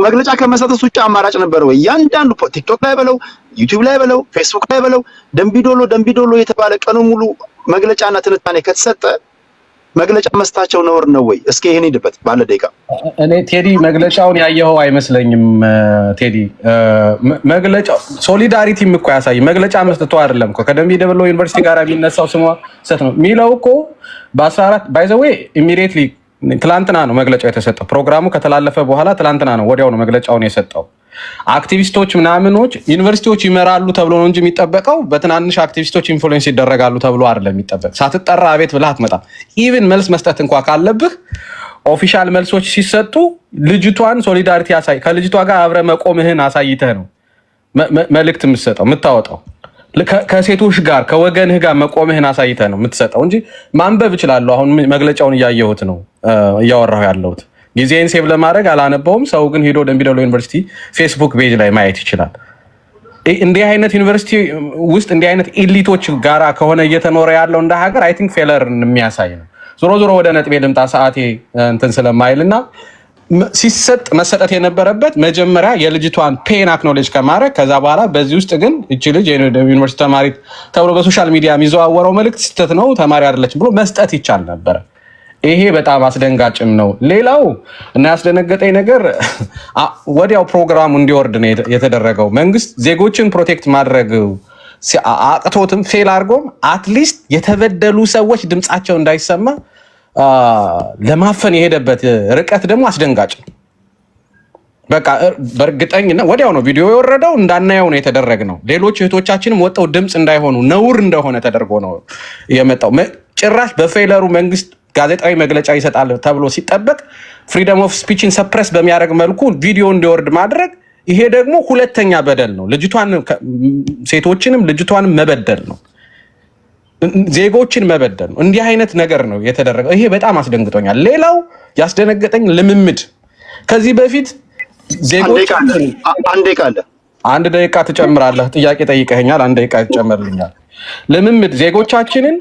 መግለጫ ከመስጠት ውጭ አማራጭ ነበር ወይ? ያንዳንዱ ቲክቶክ ላይ በለው ዩቲዩብ ላይ በለው ፌስቡክ ላይ በለው ደምቢ ዶሎ የተባለ ቀኑ ሙሉ መግለጫና ትንታኔ ከተሰጠ መግለጫ መስታቸው ነውር ነው ወይ? እስኪ ይሄን ሂድበት ባለ ደቂቃ። እኔ ቴዲ መግለጫውን ያየኸው አይመስለኝም። ቴዲ መግለጫው ሶሊዳሪቲም እኮ ያሳይ መግለጫ መስጠቱ አይደለም እኮ ከደምቢ ዶሎ ዩኒቨርሲቲ ጋር የሚነሳው ስሟ ስህተት ነው የሚለው እኮ በ14 ባይ ዘ ዌይ ኢሚዲየትሊ ትላንትና ነው መግለጫው የተሰጠው። ፕሮግራሙ ከተላለፈ በኋላ ትላንትና ነው ወዲያው ነው መግለጫውን የሰጠው። አክቲቪስቶች ምናምኖች ዩኒቨርሲቲዎች ይመራሉ ተብሎ ነው እንጂ የሚጠበቀው በትናንሽ አክቲቪስቶች ኢንፍሉዌንስ ይደረጋሉ ተብሎ አይደለም የሚጠበቅ። ሳትጠራ አቤት ብለህ አትመጣም። ኢቭን መልስ መስጠት እንኳን ካለብህ ኦፊሻል መልሶች ሲሰጡ ልጅቷን ሶሊዳሪቲ ያሳይ ከልጅቷ ጋር አብረ መቆምህን አሳይተህ ነው መልእክት የምትሰጠው የምታወጣው። ከሴቶች ጋር ከወገንህ ጋር መቆምህን አሳይተህ ነው የምትሰጠው እንጂ ማንበብ እችላለሁ። አሁን መግለጫውን እያየሁት ነው እያወራሁ ያለሁት። ጊዜን ሴቭ ለማድረግ አላነበውም። ሰው ግን ሄዶ ደምቢ ዶሎ ዩኒቨርሲቲ ፌስቡክ ፔጅ ላይ ማየት ይችላል። እንዲህ አይነት ዩኒቨርሲቲ ውስጥ እንዲህ አይነት ኤሊቶች ጋራ ከሆነ እየተኖረ ያለው እንደ ሀገር አይ ቲንክ ፌለርን የሚያሳይ ነው። ዞሮ ዞሮ ወደ ነጥቤ ልምጣ ሰዓቴ እንትን ስለማይልና ሲሰጥ መሰጠት የነበረበት መጀመሪያ የልጅቷን ፔን አክኖሌጅ ከማድረግ ከዛ በኋላ በዚህ ውስጥ ግን እቺ ልጅ ዩኒቨርሲቲ ተማሪ ተብሎ በሶሻል ሚዲያ የሚዘዋወረው መልእክት ስህተት ነው ተማሪ አይደለችም ብሎ መስጠት ይቻል ነበር። ይሄ በጣም አስደንጋጭም ነው። ሌላው እና ያስደነገጠኝ ነገር ወዲያው ፕሮግራሙ እንዲወርድ ነው የተደረገው። መንግስት ዜጎችን ፕሮቴክት ማድረግ አቅቶትም ፌል አድርጎም አትሊስት የተበደሉ ሰዎች ድምፃቸው እንዳይሰማ ለማፈን የሄደበት ርቀት ደግሞ አስደንጋጭ ነው። በቃ በእርግጠኝነት ወዲያው ነው ቪዲዮ የወረደው፣ እንዳናየው ነው የተደረገው። ሌሎች እህቶቻችንም ወጣው ድምፅ እንዳይሆኑ ነውር እንደሆነ ተደርጎ ነው የመጣው። ጭራሽ በፌለሩ መንግስት ጋዜጣዊ መግለጫ ይሰጣል ተብሎ ሲጠበቅ ፍሪደም ኦፍ ስፒችን ሰፕረስ በሚያደርግ መልኩ ቪዲዮ እንዲወርድ ማድረግ፣ ይሄ ደግሞ ሁለተኛ በደል ነው። ልጅቷን ሴቶችንም ልጅቷንም መበደል ነው፣ ዜጎችን መበደል ነው። እንዲህ አይነት ነገር ነው የተደረገው። ይሄ በጣም አስደንግጦኛል። ሌላው ያስደነገጠኝ ልምምድ ከዚህ በፊት ዜጎች አንድ ደቂቃ ትጨምራለህ። ጥያቄ ጠይቀኸኛል፣ አንድ ደቂቃ ትጨምርልኛል። ልምምድ ዜጎቻችንን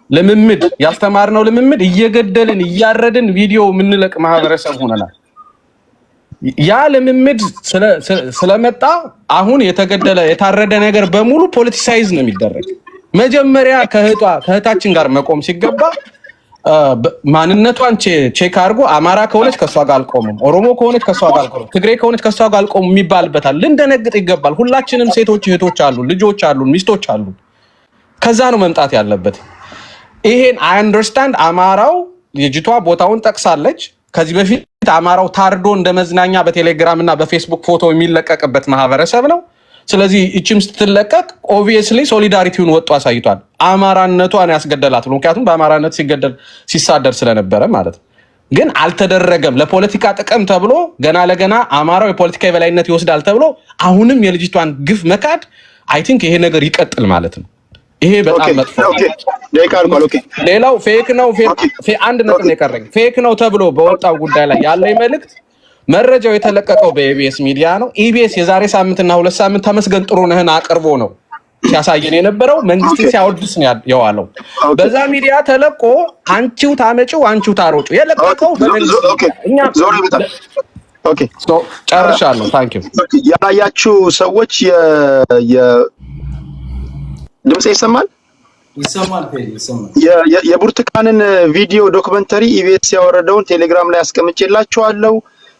ልምምድ ያስተማርነው ልምምድ እየገደልን እያረድን ቪዲዮ የምንለቅ ማህበረሰብ ሆነናል። ያ ልምምድ ስለመጣ አሁን የተገደለ የታረደ ነገር በሙሉ ፖለቲሳይዝ ነው የሚደረግ። መጀመሪያ ከእህታችን ጋር መቆም ሲገባ ማንነቷን ቼክ አድርጎ አማራ ከሆነች ከሷ ጋር አልቆምም፣ ኦሮሞ ከሆነች ከሷ ጋር አልቆምም፣ ትግሬ ከሆነች ከሷ ጋር አልቆምም የሚባልበታል። ልንደነግጥ ይገባል። ሁላችንም ሴቶች እህቶች አሉ፣ ልጆች አሉ፣ ሚስቶች አሉ። ከዛ ነው መምጣት ያለበት። ይሄን አይ አንደርስታንድ። አማራው ልጅቷ ቦታውን ጠቅሳለች። ከዚህ በፊት አማራው ታርዶ እንደ መዝናኛ በቴሌግራም እና በፌስቡክ ፎቶ የሚለቀቅበት ማህበረሰብ ነው። ስለዚህ እቺም ስትለቀቅ ኦብቪየስሊ ሶሊዳሪቲውን ወጡ አሳይቷል። አማራነቷን ያስገደላት ነው። ምክንያቱም በአማራነት ሲገደል ሲሳደር ስለነበረ ማለት ነው። ግን አልተደረገም። ለፖለቲካ ጥቅም ተብሎ ገና ለገና አማራው የፖለቲካ የበላይነት ይወስዳል ተብሎ አሁንም የልጅቷን ግፍ መካድ አይ ቲንክ ይሄ ነገር ይቀጥል ማለት ነው። ይሄ በጣም መጥፎ ነው። ሌላው ፌክ ነው አንድ ነገር ነው የቀረኝ። ፌክ ነው ተብሎ በወጣው ጉዳይ ላይ ያለኝ መልእክት መረጃው የተለቀቀው በኢቢኤስ ሚዲያ ነው። ኢቢኤስ የዛሬ ሳምንትና 2 ሳምንት ተመስገን ጥሩነህን አቅርቦ ነው ሲያሳየን የነበረው፣ መንግስትን ሲያወድስ ነው የዋለው። በዛ ሚዲያ ተለቆ አንቺው ታመጪው አንቺው ታሮጩ የለቀቀው በመንግስት እኛ ኦኬ ጨርሻለሁ። ታንክ ዩ። ያላያችሁ ሰዎች ድምጽ ይሰማል? ይሰማል። የብርቱካንን ቪዲዮ ዶክመንተሪ ኢቢኤስ ያወረደውን ቴሌግራም ላይ አስቀምጬላችኋለሁ።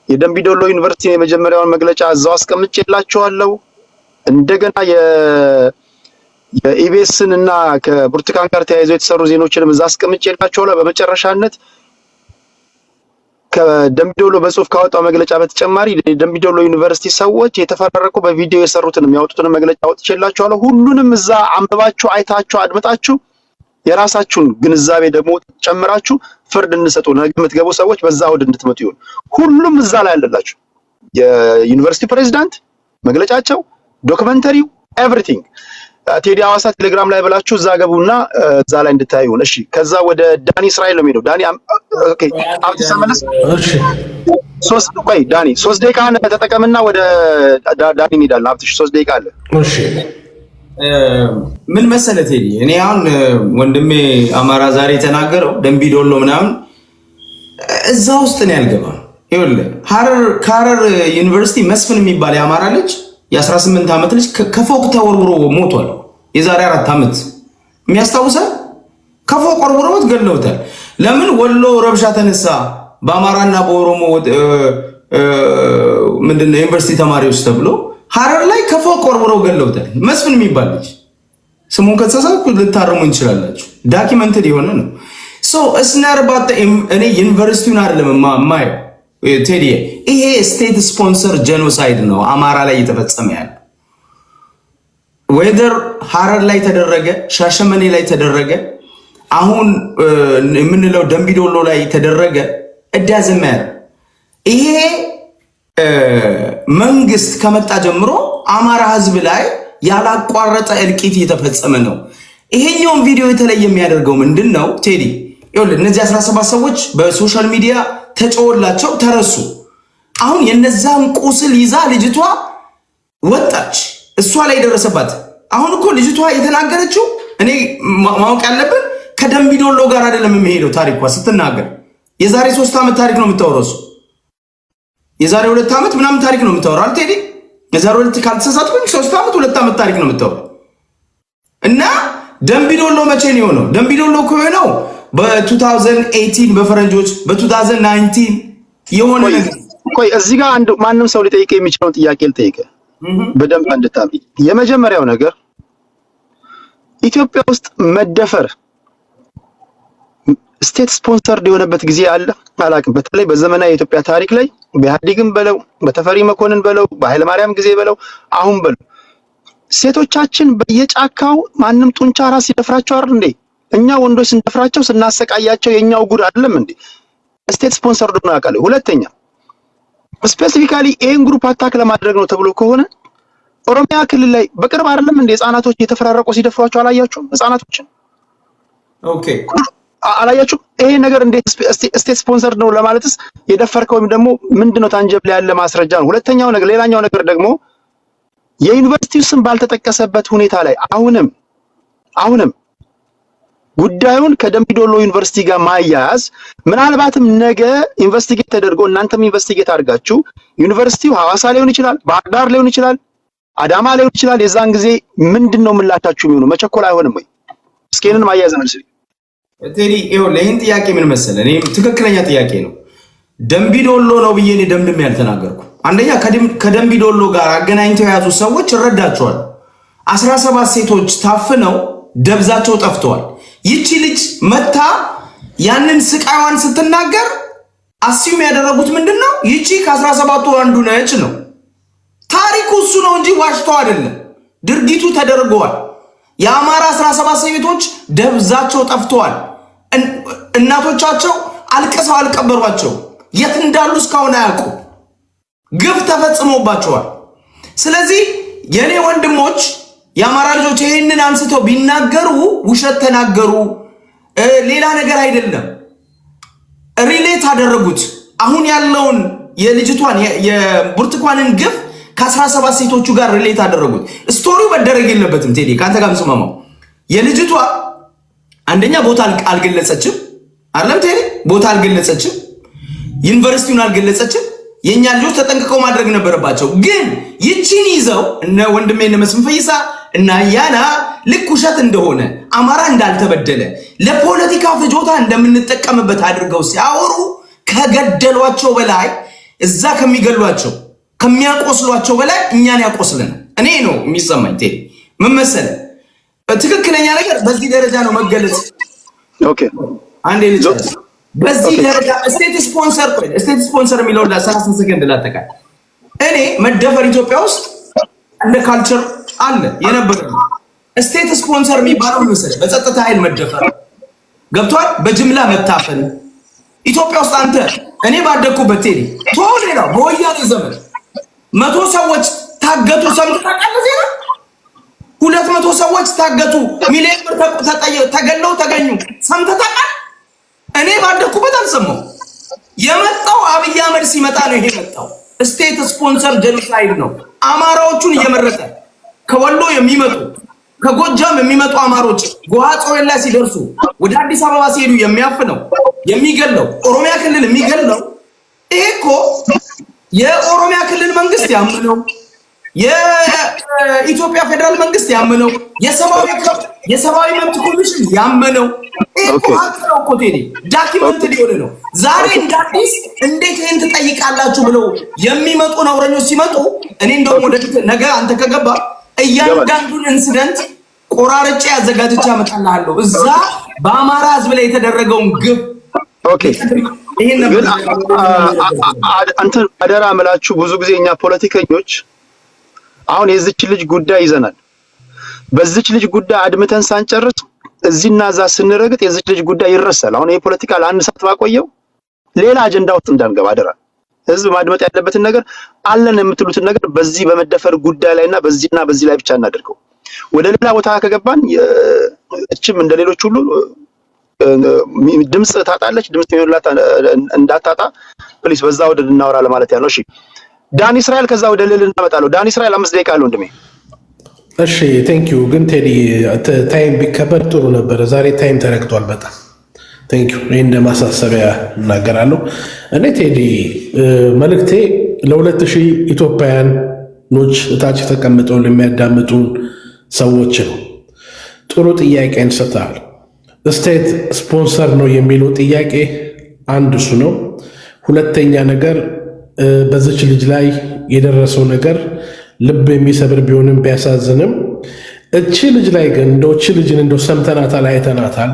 የደምቢዶሎ ዩኒቨርሲቲ የመጀመሪያውን መግለጫ እዛው አስቀምጬላችኋለሁ። እንደገና የኢቢኤስን እና ከብርቱካን ጋር ተያይዘው የተሰሩ ዜናዎችንም እዛ አስቀምጬላችኋለሁ። በመጨረሻነት ከደምቢዶሎ በጽሁፍ ካወጣው መግለጫ በተጨማሪ የደምቢዶሎ ዩኒቨርሲቲ ሰዎች የተፈራረቁ በቪዲዮ የሰሩትን የሚያወጡትን መግለጫ አውጥቼላችኋለሁ። ሁሉንም እዛ አንብባችሁ አይታችሁ አድምጣችሁ የራሳችሁን ግንዛቤ ደግሞ ጨምራችሁ ፍርድ እንሰጡ። ነገ የምትገቡ ሰዎች በዛ አውድ እንድትመጡ ይሁን። ሁሉም እዛ ላይ አለላችሁ። የዩኒቨርሲቲ ፕሬዝዳንት መግለጫቸው፣ ዶክመንተሪው፣ ኤቭሪቲንግ ቴዲ ሐዋሳ ቴሌግራም ላይ ብላችሁ እዛ ገቡና እዛ ላይ እንድታዩ ይሁን። እሺ፣ ከዛ ወደ ዳኒ እስራኤል ነው የሚሄደው። ዳኒ ኦኬ፣ አብቲ ሰመለስ። እሺ፣ ዳኒ 3 ደቂቃ ተጠቀምና ወደ ዳኒ እንሄዳለን። አብቲ 3 ደቂቃ አለ። እሺ፣ ምን መሰለህ ቴዲ፣ እኔ አሁን ወንድሜ አማራ ዛሬ የተናገረው ደምቢዶሎ ምናምን እዛ ውስጥ ነው ያልገባም። ይኸውልህ ከሐረር ዩኒቨርሲቲ መስፍን የሚባል የአማራ ልጅ የ18 ዓመት ልጅ ከፎቅ ተወርውሮ ሞቷል። የዛሬ 4 ዓመት የሚያስታውሳል። ከፎቅ ወርውሮት ገለውታል። ለምን? ወሎ ረብሻ ተነሳ በአማራና በኦሮሞ ምንድነው ዩኒቨርሲቲ ተማሪዎች ተብሎ ሐረር ላይ ከፎቅ ወርውሮ ገለውታል። መስፍን የሚባል ልጅ ስሙን ከተሳሳትኩ ልታረሙ እንችላላችሁ። ዳኪመንትድ የሆነ ነው። ሶ እስናርባተ እኔ ዩኒቨርሲቲውን አይደለም ማየው ቴዲ፣ ይሄ ስቴት ስፖንሰር ጄኖሳይድ ነው አማራ ላይ እየተፈጸመ ያለ። ዌዘር ሐረር ላይ ተደረገ፣ ሻሸመኔ ላይ ተደረገ፣ አሁን የምንለው ደምቢዶሎ ላይ ተደረገ፣ እዳዝም ያለ ይሄ መንግስት ከመጣ ጀምሮ አማራ ህዝብ ላይ ያላቋረጠ እልቂት እየተፈጸመ ነው። ይሄኛውን ቪዲዮ የተለየ የሚያደርገው ምንድነው ቴዲ? ይኸውልህ እነዚህ 17 ሰዎች በሶሻል ሚዲያ ተጨወላቸው ተረሱ። አሁን የነዛን ቁስል ይዛ ልጅቷ ወጣች። እሷ ላይ ደረሰባት። አሁን እኮ ልጅቷ የተናገረችው እኔ ማወቅ ያለብን ከደምቢዶሎ ጋር አይደለም የሚሄደው ታሪኳ ስትናገር። የዛሬ 3 ዓመት ታሪክ ነው የምታወራው። የዛሬ 2 ዓመት ምናምን ታሪክ ነው የምታወራው አይደል ቴዲ? የዛሬ 2 ካልተሳሳትኩኝ 3 ዓመት 2 ዓመት ታሪክ ነው የምታወራው። እና ደምቢዶሎ መቼ ነው የሆነው? ደምቢዶሎ እኮ የሆነው በ2018 በፈረንጆች በ2019 የሆነ ነገር። ቆይ እዚህ ጋር አንድ ማንም ሰው ሊጠይቅ የሚችለውን ጥያቄ ልጠይቅ በደንብ እንድታምኝ። የመጀመሪያው ነገር ኢትዮጵያ ውስጥ መደፈር ስቴት ስፖንሰርድ የሆነበት ጊዜ አለ አላውቅም። በተለይ በዘመናዊ የኢትዮጵያ ታሪክ ላይ በኢህአዴግም በለው በተፈሪ መኮንን በለው በኃይለ ማርያም ጊዜ በለው አሁን በለው ሴቶቻችን በየጫካው ማንም ጡንቻ ራስ ይደፍራቸው አይደል እንዴ? እኛ ወንዶች ስንደፍራቸው ስናሰቃያቸው የኛው ጉድ አይደለም እንዴ? ስቴት ስፖንሰርድ ነው ያውቃል። ሁለተኛ ስፔሲፊካሊ ይሄን ግሩፕ አታክ ለማድረግ ነው ተብሎ ከሆነ ኦሮሚያ ክልል ላይ በቅርብ አይደለም እንዴ ህፃናቶች የተፈራረቁ ሲደፍሯቸው አላያችሁም? ህፃናቶችን ኦኬ አላያችሁ? ይሄ ነገር እንዴት ስቴት ስፖንሰርድ ነው ለማለትስ የደፈርከው ወይም ደግሞ ምንድነው ታንጀብል ያለ ማስረጃ ነው? ሁለተኛው ነገር ሌላኛው ነገር ደግሞ የዩኒቨርሲቲው ስም ባልተጠቀሰበት ሁኔታ ላይ አሁንም ጉዳዩን ከደምቢዶሎ ዩኒቨርሲቲ ጋር ማያያዝ ምናልባትም ነገ ኢንቨስቲጌት ተደርጎ እናንተም ኢንቨስቲጌት አድርጋችሁ ዩኒቨርሲቲው ሐዋሳ ሊሆን ይችላል፣ ባህር ዳር ሊሆን ይችላል፣ አዳማ ሊሆን ይችላል። የዛን ጊዜ ምንድነው ምላታችሁ የሚሆነው? መቸኮል አይሆንም ወይ? እስኪንን ማያያዝ መልስ ቴዲ ይኸውልህ፣ ይሄን ጥያቄ ምን መሰለህ፣ እኔ ትክክለኛ ጥያቄ ነው። ደምቢዶሎ ነው ብዬ እኔ ደምድሜ ያልተናገርኩ። አንደኛ ከደምቢዶሎ ጋር አገናኝተው የያዙ ሰዎች እረዳቸዋል። 17 ሴቶች ታፍነው ደብዛቸው ጠፍተዋል። ይቺ ልጅ መታ ያንን ስቃዋን ስትናገር አስዩም ያደረጉት ምንድነው? ይቺ ከ17ቱ አንዱ ነች ነው ታሪኩ። እሱ ነው እንጂ ዋሽተው አይደለም። ድርጊቱ ተደርገዋል። የአማራ 17 ሴቶች ደብዛቸው ጠፍተዋል። እናቶቻቸው አልቀሰው አልቀበሯቸው። የት እንዳሉ እስካሁን አያውቁ። ግፍ ተፈጽሞባቸዋል። ስለዚህ የኔ ወንድሞች የአማራ ልጆች ይሄንን አንስተው ቢናገሩ ውሸት ተናገሩ፣ ሌላ ነገር አይደለም። ሪሌት አደረጉት። አሁን ያለውን የልጅቷን የብርቱካንን ግፍ ከ17 ሴቶቹ ጋር ሪሌት አደረጉት። ስቶሪው መደረግ የለበትም ቴዲ፣ ካንተ ጋር መስማማው። የልጅቷ አንደኛ ቦታ አልገለጸችም አይደለም ቴዲ፣ ቦታ አልገለጸችም፣ ዩኒቨርሲቲውን አልገለጸችም። የኛ ልጆች ተጠንቅቀው ማድረግ ነበረባቸው። ግን ይቺን ይዘው እነ ወንድሜ እነ መስፍን ፈይሳ እና ያና ልክ ውሸት እንደሆነ አማራ እንዳልተበደለ ለፖለቲካ ፍጆታ እንደምንጠቀምበት አድርገው ሲያወሩ ከገደሏቸው በላይ እዛ ከሚገሏቸው ከሚያቆስሏቸው በላይ እኛን ያቆስልን። እኔ ነው የሚሰማኝ ቴዲ። ምን መሰለህ ትክክለኛ ነገር በዚህ ደረጃ ነው መገለጽ። ኦኬ አንዴ ልጅ በዚህ ደረጃ ስቴት ስፖንሰር የሚለው ለ30 ሰከንድ ላጠቃል። እኔ መደፈር ኢትዮጵያ ውስጥ እንደ ካልቸር አለ የነበረ ስቴት ስፖንሰር የሚባለው መሰለህ በጸጥታ ኃይል መደፈር ገብቷል። በጅምላ መታፈን ኢትዮጵያ ውስጥ አንተ እኔ ባደኩበት ቴዲ ቶሎ ነው በወያኔ ዘመን 100 ሰዎች ታገቱ። ሰምተህ ታውቃለህ? ዜና 200 ሰዎች ታገቱ፣ ሚሊዮን ብር ተገለው ተገኙ። ሰምተህ ታውቃለህ? እኔ ባደኩበት አልሰማው። የመጣው አብይ አህመድ ሲመጣ ነው ይሄ መጣው። ስቴት ስፖንሰር ጄኖሳይድ ነው። አማራዎቹን እየመረጠ ከወሎ የሚመጡ ከጎጃም የሚመጡ አማሮች ጎሃጾዌ ላይ ሲደርሱ ወደ አዲስ አበባ ሲሄዱ የሚያፍነው የሚገለው ኦሮሚያ ክልል የሚገለው ይሄ እኮ የኦሮሚያ ክልል መንግስት ያመነው የኢትዮጵያ ፌደራል መንግስት ያመነው የሰብአዊ መብት ኮሚሽን ያመነው እኮ አጥረው እኮ ቴዲ ዳኪመንት ሊሆን ነው። ዛሬ እንደ አዲስ እንዴት ይሄን ትጠይቃላችሁ ብለው የሚመጡ ነውረኞች ሲመጡ እኔ እንደውም ወደፊት ነገ አንተ ከገባ እያንዳንዱን ኢንሲደንት ቆራርጬ አዘጋጅቼ አመጣልሃለሁ። እዛ በአማራ ህዝብ ላይ የተደረገውን ግፍ ኦኬ ግን አንተ አደራ እምላችሁ ብዙ ጊዜ እኛ ፖለቲከኞች አሁን የዚች ልጅ ጉዳይ ይዘናል። በዚች ልጅ ጉዳይ አድምተን ሳንጨርስ እዚህና እዛ ስንረግጥ የዚች ልጅ ጉዳይ ይረሳል። አሁን ይሄ ፖለቲካ ለአንድ ሰዓት ባቆየው ሌላ አጀንዳ ውስጥ እንዳንገባ አደራ። ህዝብ ማድመጥ ያለበትን ነገር አለን የምትሉትን ነገር በዚህ በመደፈር ጉዳይ ላይና በዚህና በዚህ ላይ ብቻ እናደርገው። ወደ ሌላ ቦታ ከገባን እችም እንደሌሎች ሁሉ ድምጽ ታጣለች። ድምጽ የሚሆንላት እንዳታጣ ፕሊስ በዛ ወደ እናወራ ለማለት ያለው። እሺ ዳን እስራኤል ከዛ ወደ ሌላ እናመጣለው። ዳን እስራኤል 5 ደቂቃ አለው ወንድሜ። እሺ ቴንክ ዩ። ግን ቴዲ ታይም ቢከበር ጥሩ ነበር። ዛሬ ታይም ተረክቷል በጣም ቴንክ ዩ። ይሄን እንደማሳሰቢያ እናገራለሁ። እኔ ቴዲ መልእክቴ ለ2000 ኢትዮጵያውያኖች እታች ተቀምጠው ለሚያዳምጡን ሰዎች ነው። ጥሩ ጥያቄ እንሰጣለን። ስቴት ስፖንሰር ነው የሚለው ጥያቄ አንድ እሱ ነው። ሁለተኛ ነገር በዚች ልጅ ላይ የደረሰው ነገር ልብ የሚሰብር ቢሆንም ቢያሳዝንም እቺ ልጅ ላይ ግን እንደው እቺ ልጅን እንደው ሰምተናታል፣ አይተናታል።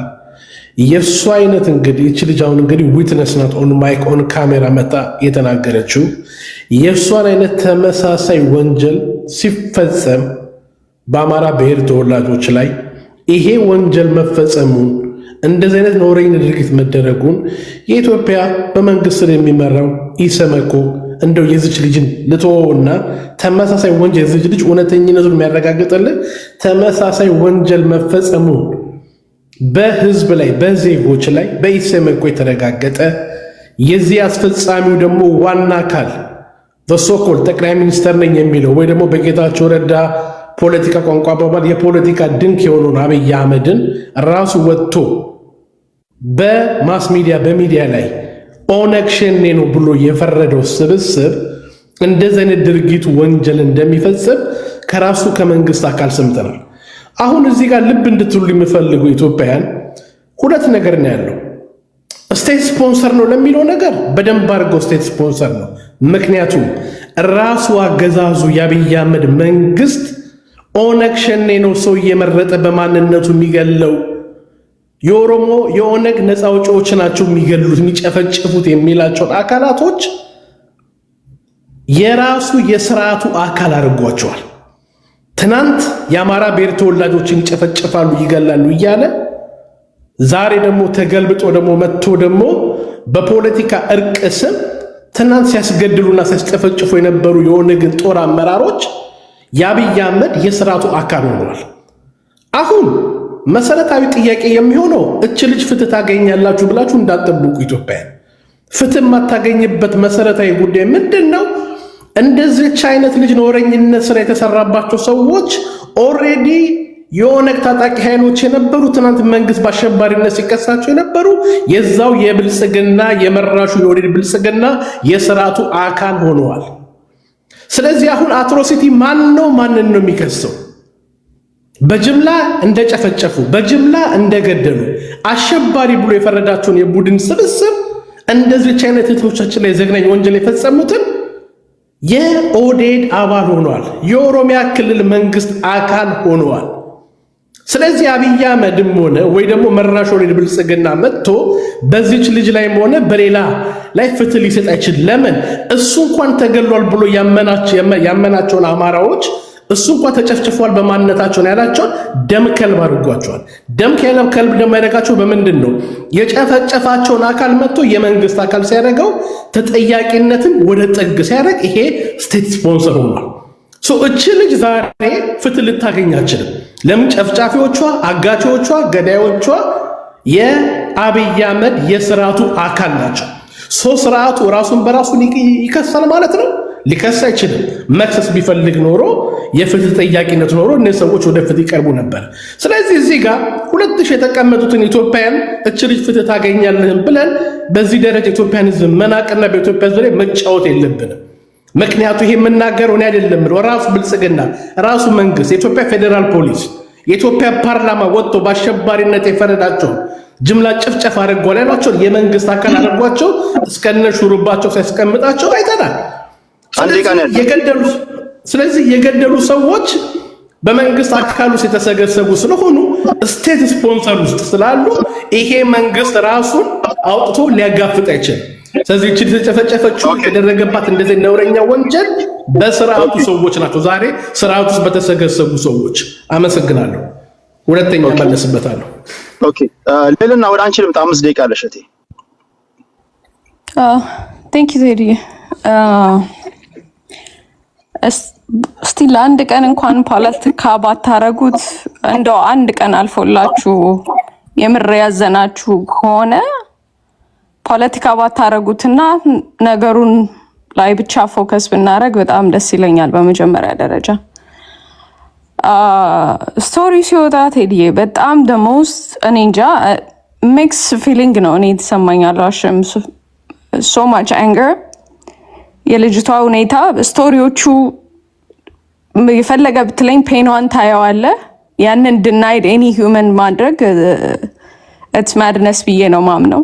የእሱ አይነት እንግዲህ እቺ ልጅ አሁን እንግዲህ ዊትነስ ናት፣ ኦን ማይክ ኦን ካሜራ መጣ የተናገረችው የእሷን አይነት ተመሳሳይ ወንጀል ሲፈጸም በአማራ ብሔር ተወላጆች ላይ ይሄ ወንጀል መፈጸሙን እንደዚህ አይነት ነውረኛ ድርጊት መደረጉን የኢትዮጵያ በመንግስት የሚመራው ኢሰመኮ እንደው የዚች ልጅን ልትወውና ተመሳሳይ ወንጀል የዚች ልጅ እውነተኝነቱን የሚያረጋግጥልን ተመሳሳይ ወንጀል መፈጸሙን በህዝብ ላይ በዜጎች ላይ በኢሰመኮ የተረጋገጠ የዚህ አስፈጻሚው ደግሞ ዋና አካል በሶኮል ጠቅላይ ሚኒስተር ነኝ የሚለው ወይ ደግሞ በጌታቸው ረዳ ፖለቲካ ቋንቋ በማል የፖለቲካ ድንክ የሆነውን አብይ አህመድን ራሱ ወጥቶ በማስ ሚዲያ በሚዲያ ላይ ኦነግ ሸኔ ነው ብሎ የፈረደው ስብስብ እንደዚህ አይነት ድርጊት ወንጀል እንደሚፈጽም ከራሱ ከመንግስት አካል ሰምተናል። አሁን እዚህ ጋር ልብ እንድትሉ የሚፈልጉ ኢትዮጵያውያን ሁለት ነገር ነው ያለው። ስቴት ስፖንሰር ነው ለሚለው ነገር በደንብ አድርገው ስቴት ስፖንሰር ነው። ምክንያቱም ራሱ አገዛዙ የአብይ አህመድ መንግስት ኦነግ ሸኔ ነው ሰው እየመረጠ በማንነቱ የሚገለው፣ የኦሮሞ የኦነግ ነፃ አውጪዎች ናቸው የሚገሉት የሚጨፈጭፉት የሚላቸውን አካላቶች የራሱ የስርዓቱ አካል አድርጓቸዋል። ትናንት የአማራ ብሔር ተወላጆችን ይጨፈጭፋሉ ይገላሉ እያለ ዛሬ ደግሞ ተገልብጦ ደግሞ መጥቶ ደግሞ በፖለቲካ እርቅ ስም ትናንት ሲያስገድሉና ሲያስጨፈጭፉ የነበሩ የኦነግን ጦር አመራሮች የአብይ አህመድ የስርዓቱ አካል ሆነዋል። አሁን መሰረታዊ ጥያቄ የሚሆነው እች ልጅ ፍትህ ታገኛላችሁ ብላችሁ እንዳትጠብቁ። ኢትዮጵያ ፍትህ የማታገኝበት መሰረታዊ ጉዳይ ምንድነው? እንደዚህች አይነት ልጅ ኖረኝነት ስራ የተሰራባቸው ሰዎች ኦልሬዲ የኦነግ ታጣቂ ኃይሎች የነበሩ ትናንት መንግስት በአሸባሪነት ሲከሳቸው የነበሩ የዛው የብልጽግና የመራሹ የኦህዴድ ብልጽግና የስርዓቱ አካል ሆነዋል። ስለዚህ አሁን አትሮሲቲ ማንን ነው የሚከሰው? በጅምላ እንደጨፈጨፉ በጅምላ እንደገደሉ አሸባሪ ብሎ የፈረዳቸውን የቡድን ስብስብ እንደዚህች አይነት እህቶቻችን ላይ ዘግናኝ ወንጀል የፈጸሙትን የኦህዴድ አባል ሆነዋል። የኦሮሚያ ክልል መንግስት አካል ሆነዋል። ስለዚህ አብይ አህመድም ሆነ ወይ ደግሞ መራሹ ኦህዴድ ብልጽግና መጥቶ በዚች ልጅ ላይም ሆነ በሌላ ላይ ፍትህ ሊሰጥ አይችል። ለምን? እሱ እንኳን ተገሏል ብሎ ያመናቸውን አማራዎች እሱ እንኳን ተጨፍጭፏል በማንነታቸው ነው ያላቸውን ደም ከልብ አድርጓቸዋል። ደም ከልብ ደግሞ ያደረጋቸው በምንድን ነው? የጨፈጨፋቸውን አካል መጥቶ የመንግስት አካል ሲያደርገው ተጠያቂነትን ወደ ጥግ ሲያደርግ ይሄ ስቴት ስፖንሰር ሆኗል። እቺ ልጅ ዛሬ ፍትህ ልታገኝ አትችልም። ለምን? ጨፍጫፊዎቿ፣ አጋቾቿ፣ ገዳዮቿ የአብይ አህመድ የስርዓቱ አካል ናቸው። ስርዓቱ ራሱን በራሱ ይከሳል ማለት ነው? ሊከስ አይችልም። መክሰስ ቢፈልግ ኖሮ የፍትህ ተጠያቂነት ኖሮ እነዚህ ሰዎች ወደ ፍትህ ይቀርቡ ነበር። ስለዚህ እዚህ ጋር 2000 የተቀመጡትን ኢትዮጵያን እች ልጅ ፍትህ ታገኛለህም ብለን በዚህ ደረጃ ኢትዮጵያን ህዝብ መናቅና በኢትዮጵያ ህዝብ ላይ መጫወት የለብንም። ምክንያቱ ይሄ የምናገረው እኔ አይደለም፣ ራሱ ብልጽግና፣ ራሱ መንግስት፣ የኢትዮጵያ ፌዴራል ፖሊስ፣ የኢትዮጵያ ፓርላማ ወጥቶ በአሸባሪነት የፈረዳቸው ጅምላ ጭፍጨፍ አድርጓል ያሏቸውን የመንግስት አካል አድርጓቸው እስከነ ሹሩባቸው ሲያስቀምጣቸው አይተናል። ስለዚህ የገደሉ ሰዎች በመንግስት አካል ውስጥ የተሰገሰጉ ስለሆኑ ስቴት ስፖንሰር ውስጥ ስላሉ ይሄ መንግስት ራሱን አውጥቶ ሊያጋፍጥ አይችልም። ስለዚህ እቺ ተጨፈጨፈችው የተደረገባት እንደዚህ ነውረኛ ወንጀል በስርዓቱ ሰዎች ናቸው። ዛሬ ስርዓቱ ውስጥ በተሰገሰጉ ሰዎች። አመሰግናለሁ። ሁለተኛው መለስበታለሁ። ኦኬ ሌልና ወደ አንቺ ልምጣ። 5 ደቂቃ አለሽ እቴ። ቴንክ ዩ ቴዲ። እስቲ ለአንድ ቀን እንኳን ፖለቲካ ባታረጉት እንደው አንድ ቀን አልፎላችሁ የምር ያዘናችሁ ከሆነ ፖለቲካ ባታረጉትና ነገሩን ላይ ብቻ ፎከስ ብናረግ በጣም ደስ ይለኛል። በመጀመሪያ ደረጃ ስቶሪ ሲወጣ ቴዲዬ በጣም ደሞስት እኔ እንጃ ሚክስ ፊሊንግ ነው እኔ የተሰማኛል። አሽም ሶ ማች አንገር የልጅቷ ሁኔታ ስቶሪዎቹ የፈለገ ብትለኝ ፔኗን ታየዋለ። ያንን ዲናይድ ኤኒ ሂውመን ማድረግ ኢትስ ማድነስ ብዬ ነው ማምነው።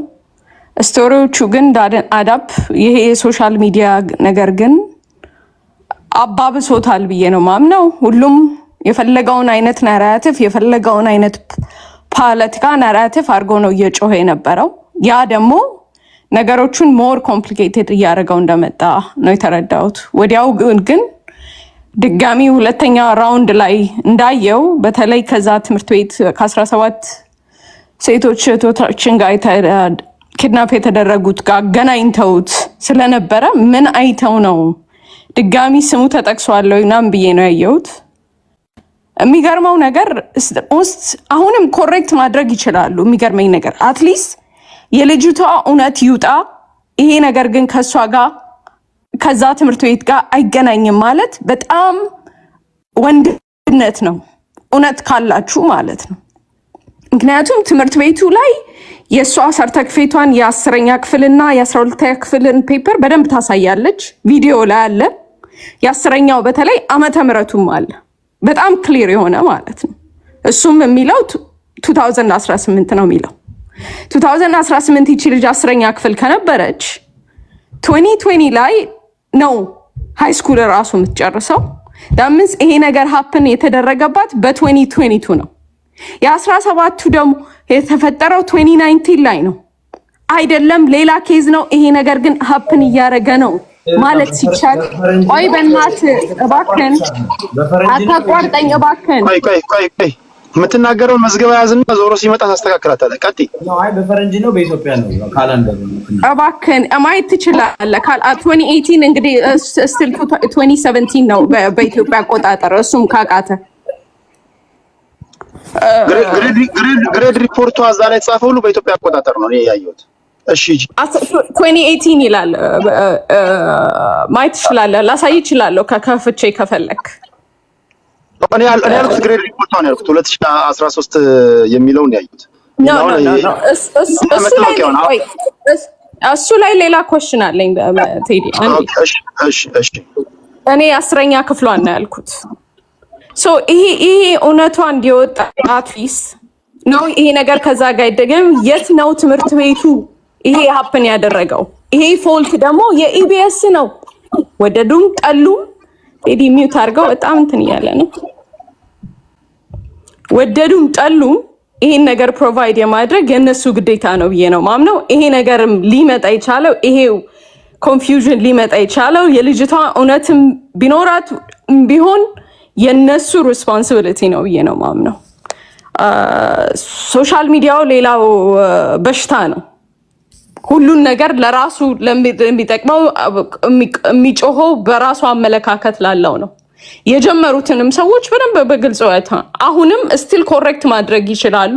ስቶሪዎቹ ግን አዳፕ ይሄ የሶሻል ሚዲያ ነገር ግን አባብሶታል ብዬ ነው ማምነው። ሁሉም የፈለገውን አይነት ናራቲቭ የፈለገውን አይነት ፖለቲካ ናራቲቭ አድርጎ ነው እየጮኸ የነበረው። ያ ደግሞ ነገሮቹን ሞር ኮምፕሊኬትድ እያደረገው እንደመጣ ነው የተረዳሁት። ወዲያው ግን ድጋሚ ሁለተኛ ራውንድ ላይ እንዳየው በተለይ ከዛ ትምህርት ቤት ከ17 ሴቶች እህቶቻችን ጋር ኪድናፕ የተደረጉት ጋር ገናኝተውት ስለነበረ ምን አይተው ነው ድጋሚ ስሙ ተጠቅሷል ወይናም ብዬ ነው ያየሁት። የሚገርመው ነገር ውስጥ አሁንም ኮሬክት ማድረግ ይችላሉ። የሚገርመኝ ነገር አትሊስት የልጅቷ እውነት ይውጣ። ይሄ ነገር ግን ከሷ ጋር ከዛ ትምህርት ቤት ጋር አይገናኝም ማለት በጣም ወንድነት ነው፣ እውነት ካላችሁ ማለት ነው። ምክንያቱም ትምህርት ቤቱ ላይ የሷ ሰርተክፌቷን የ10ኛ ክፍልና የ12ኛ ክፍልን ፔፐር በደንብ ታሳያለች። ቪዲዮ ላይ አለ። የ10ኛው በተለይ ዓመተ ምህረቱም አለ በጣም ክሊር የሆነ ማለት ነው። እሱም የሚለው 2018 ነው የሚለው 2018 ይቺ ልጅ 10ኛ ክፍል ከነበረች 2020 ላይ ነው ሃይ ስኩል ራሱ የምትጨርሰው። ዳምንስ ይሄ ነገር ሀፕን የተደረገባት በ2022 ነው። የ17ቱ ደግሞ የተፈጠረው 2019 ላይ ነው አይደለም፣ ሌላ ኬዝ ነው። ይሄ ነገር ግን ሀፕን እያደረገ ነው ማለት ሲቻል፣ ቆይ በእናትህ እባክህን አታቋርጠኝ እባክህን። የምትናገረውን መዝገባ ያዝና ዞሮ ሲመጣ ታስተካክላታለህ። ቀጥይ። ነው አይ በፈረንጅ ነው በኢትዮጵያ ነው ካላንደር ነው። እባክህን ማየት ትችላለህ። 2018 እንግዲህ ስቲል 2017 ነው በኢትዮጵያ አቆጣጠር። እሱም ካቃተ ግሬድ ሪፖርቱ እዛ ላይ የተጻፈው ሁሉ በኢትዮጵያ አቆጣጠር ነው ያየሁት። እሺ 2018 ይላል። ማየት ትችላለህ። ላሳይ እችላለሁ ከከፍቼ ከፈለክ። እኔ ያልኩት ግሬድ ሪፖርት ነው ያልኩት 2013 የሚለውን ያዩት። እሱ ላይ ሌላ ኮሽን አለኝ ቴዲ። እኔ 10ኛ ክፍሏን ነው ያልኩት። ሶ ይሄ እውነቷ እንዲወጣ አትሊስት ነው ይሄ ነገር ከዛ ጋር ይደገም። የት ነው ትምህርት ቤቱ ይሄ ሀፕን ያደረገው? ይሄ ፎልት ደግሞ የኢቢኤስ ነው። ወደዱም ጠሉም ቴዲ ሚውት አድርገው በጣም እንትን እያለ ነው። ወደዱም ጠሉም ይሄን ነገር ፕሮቫይድ የማድረግ የነሱ ግዴታ ነው ብዬ ነው ማምነው። ይሄ ነገርም ሊመጣ የቻለው ይሄው ኮንፊውዥን ሊመጣ የቻለው የልጅቷ እውነትም ቢኖራት ቢሆን የነሱ ሪስፖንሲቢሊቲ ነው ብዬ ነው ማምነው። ሶሻል ሚዲያው ሌላው በሽታ ነው። ሁሉን ነገር ለራሱ ለሚጠቅመው የሚጮኸው በራሱ አመለካከት ላለው ነው። የጀመሩትንም ሰዎች በደንብ በግልጽ ወጣ አሁንም ስቲል ኮሬክት ማድረግ ይችላሉ።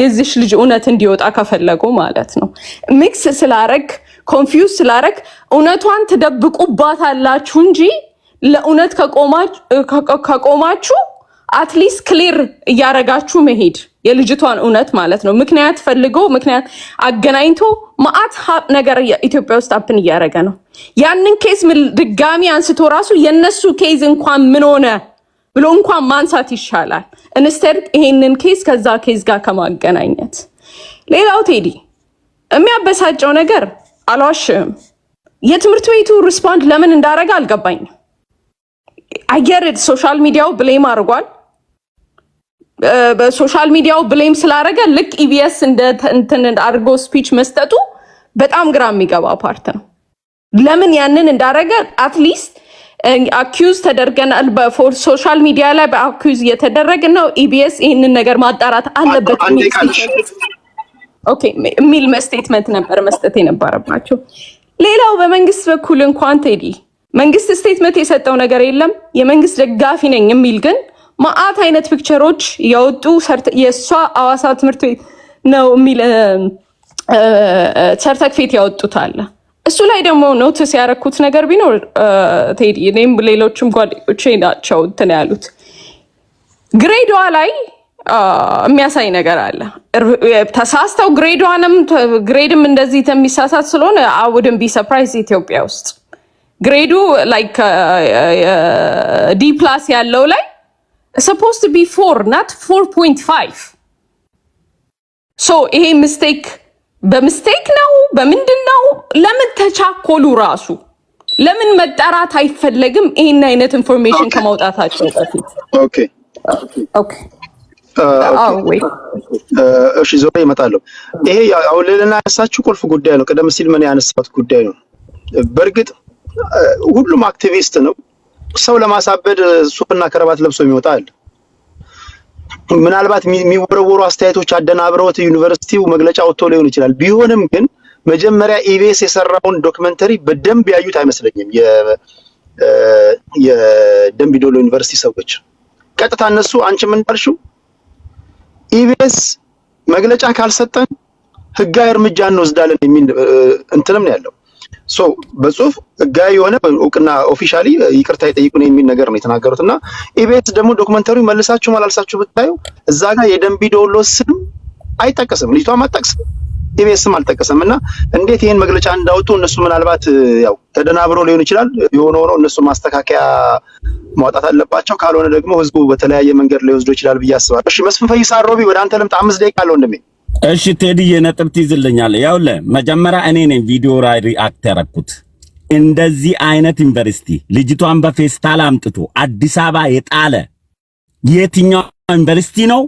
የዚህ ልጅ እውነት እንዲወጣ ከፈለጉ ማለት ነው። ሚክስ ስላረግ ኮንፊውዝ ስላረግ እውነቷን ትደብቁባታላችሁ እንጂ ለእውነት ከቆማችሁ አትሊስት ክሊር እያረጋችሁ መሄድ የልጅቷን እውነት ማለት ነው። ምክንያት ፈልጎ ምክንያት አገናኝቶ ማአት ነገር ኢትዮጵያ ውስጥ አፕን እያደረገ ነው። ያንን ኬስ ድጋሚ አንስቶ ራሱ የነሱ ኬዝ እንኳን ምን ሆነ ብሎ እንኳን ማንሳት ይሻላል ኢንስቴድ ይሄንን ኬስ ከዛ ኬዝ ጋር ከማገናኘት። ሌላው ቴዲ የሚያበሳጨው ነገር አልዋሽም፣ የትምህርት ቤቱ ሪስፖንድ ለምን እንዳረገ አልገባኝም። አየር ሶሻል ሚዲያው ብሌም አድርጓል። በሶሻል ሚዲያው ብሌም ስላረገ ልክ ኢቢኤስ እንትን አድርጎ ስፒች መስጠቱ በጣም ግራ የሚገባ ፓርት ነው። ለምን ያንን እንዳረገ አትሊስት አኪዩዝ ተደርገናል። በሶሻል ሚዲያ ላይ በአኪዩዝ እየተደረገ ነው። ኢቢኤስ ይህንን ነገር ማጣራት አለበት የሚል ስቴትመንት ነበር መስጠት የነበረባቸው። ሌላው በመንግስት በኩል እንኳን ቴዲ መንግስት ስቴትመንት የሰጠው ነገር የለም። የመንግስት ደጋፊ ነኝ የሚል ግን ማአት አይነት ፒክቸሮች ያወጡ የእሷ አዋሳ ትምህርት ቤት ነው የሚል ሰርተፊኬት ያወጡት አለ። እሱ ላይ ደግሞ ኖቲስ ያረኩት ነገር ቢኖር ቴዲ እኔም ሌሎችም ጓደኞቼ ናቸው እንትን ያሉት ግሬዷ ላይ የሚያሳይ ነገር አለ። ተሳስተው ግሬድም እንደዚህ የሚሳሳት ስለሆነ I wouldn't be surprised ኢትዮጵያ ውስጥ ግሬዱ ላይክ ዲ ፕላስ ያለው ላይ supposed to be 4 not 4.5 so ይሄ ሚስቴክ በሚስቴክ ነው በምንድነው? ለምን ተቻኮሉ? ራሱ ለምን መጣራት አይፈለግም? ይሄን አይነት ኢንፎርሜሽን ከማውጣታቸው በፊት ኦኬ እሺ ዞሬ እመጣለሁ። ይሄ አሁን ሌላና ያነሳችሁ ቁልፍ ጉዳይ ነው። ቀደም ሲል ምን ያነሳሁት ጉዳይ ነው። በእርግጥ ሁሉም አክቲቪስት ነው። ሰው ለማሳበድ ሱፍና ከረባት ለብሶ የሚወጣ አለ። ምናልባት የሚወረወሩ አስተያየቶች አደናብረውት ዩኒቨርሲቲው መግለጫ ወጥቶ ሊሆን ይችላል። ቢሆንም ግን መጀመሪያ ኢቢኤስ የሰራውን ዶክመንተሪ በደንብ ያዩት አይመስለኝም። የደምቢ ዶሎ ዩኒቨርሲቲ ሰዎች ቀጥታ እነሱ አንቺ ምን እንዳልሽው ኢቢኤስ መግለጫ ካልሰጠን ህጋዊ እርምጃ እንወስዳለን የሚል እንትንም ነው ያለው። ሶ በጽሁፍ ህጋዊ የሆነ እውቅና ኦፊሻሊ ይቅርታ ይጠይቁን የሚል ነገር ነው የተናገሩትና ኢቢኤስ ደግሞ ዶክመንተሪው መልሳችሁ ማላልሳችሁ ብታዩ እዛ ጋር የደምቢ ዶሎ ስም አይጠቀስም፣ ልጅቷም አትጠቅስም፣ ኢቢኤስም አልጠቀሰምና እንዴት ይሄን መግለጫ እንዳወጡ እነሱ ምናልባት ያው ተደናብረው ሊሆን ይችላል። የሆነ ሆኖ እነሱ ማስተካከያ ማውጣት አለባቸው። ካልሆነ ደግሞ ህዝቡ በተለያየ መንገድ ላይ ወስዶ ይችላል ብዬ አስባለሁ። እሺ መስፍን ፈይሳ ሮቢ ወደ አንተ ልምጣ። 5 ደቂቃ አለው እንደሜ። እሺ ቴዲዬ ነጥብ ትይዝልኛለህ። ያውልህ መጀመሪያ እኔ ነኝ ቪዲዮ ላይ ሪአክት ያደረኩት። እንደዚህ አይነት ዩኒቨርሲቲ ልጅቷን በፌስታል አምጥቶ አዲስ አበባ የጣለ የትኛው ዩኒቨርሲቲ ነው?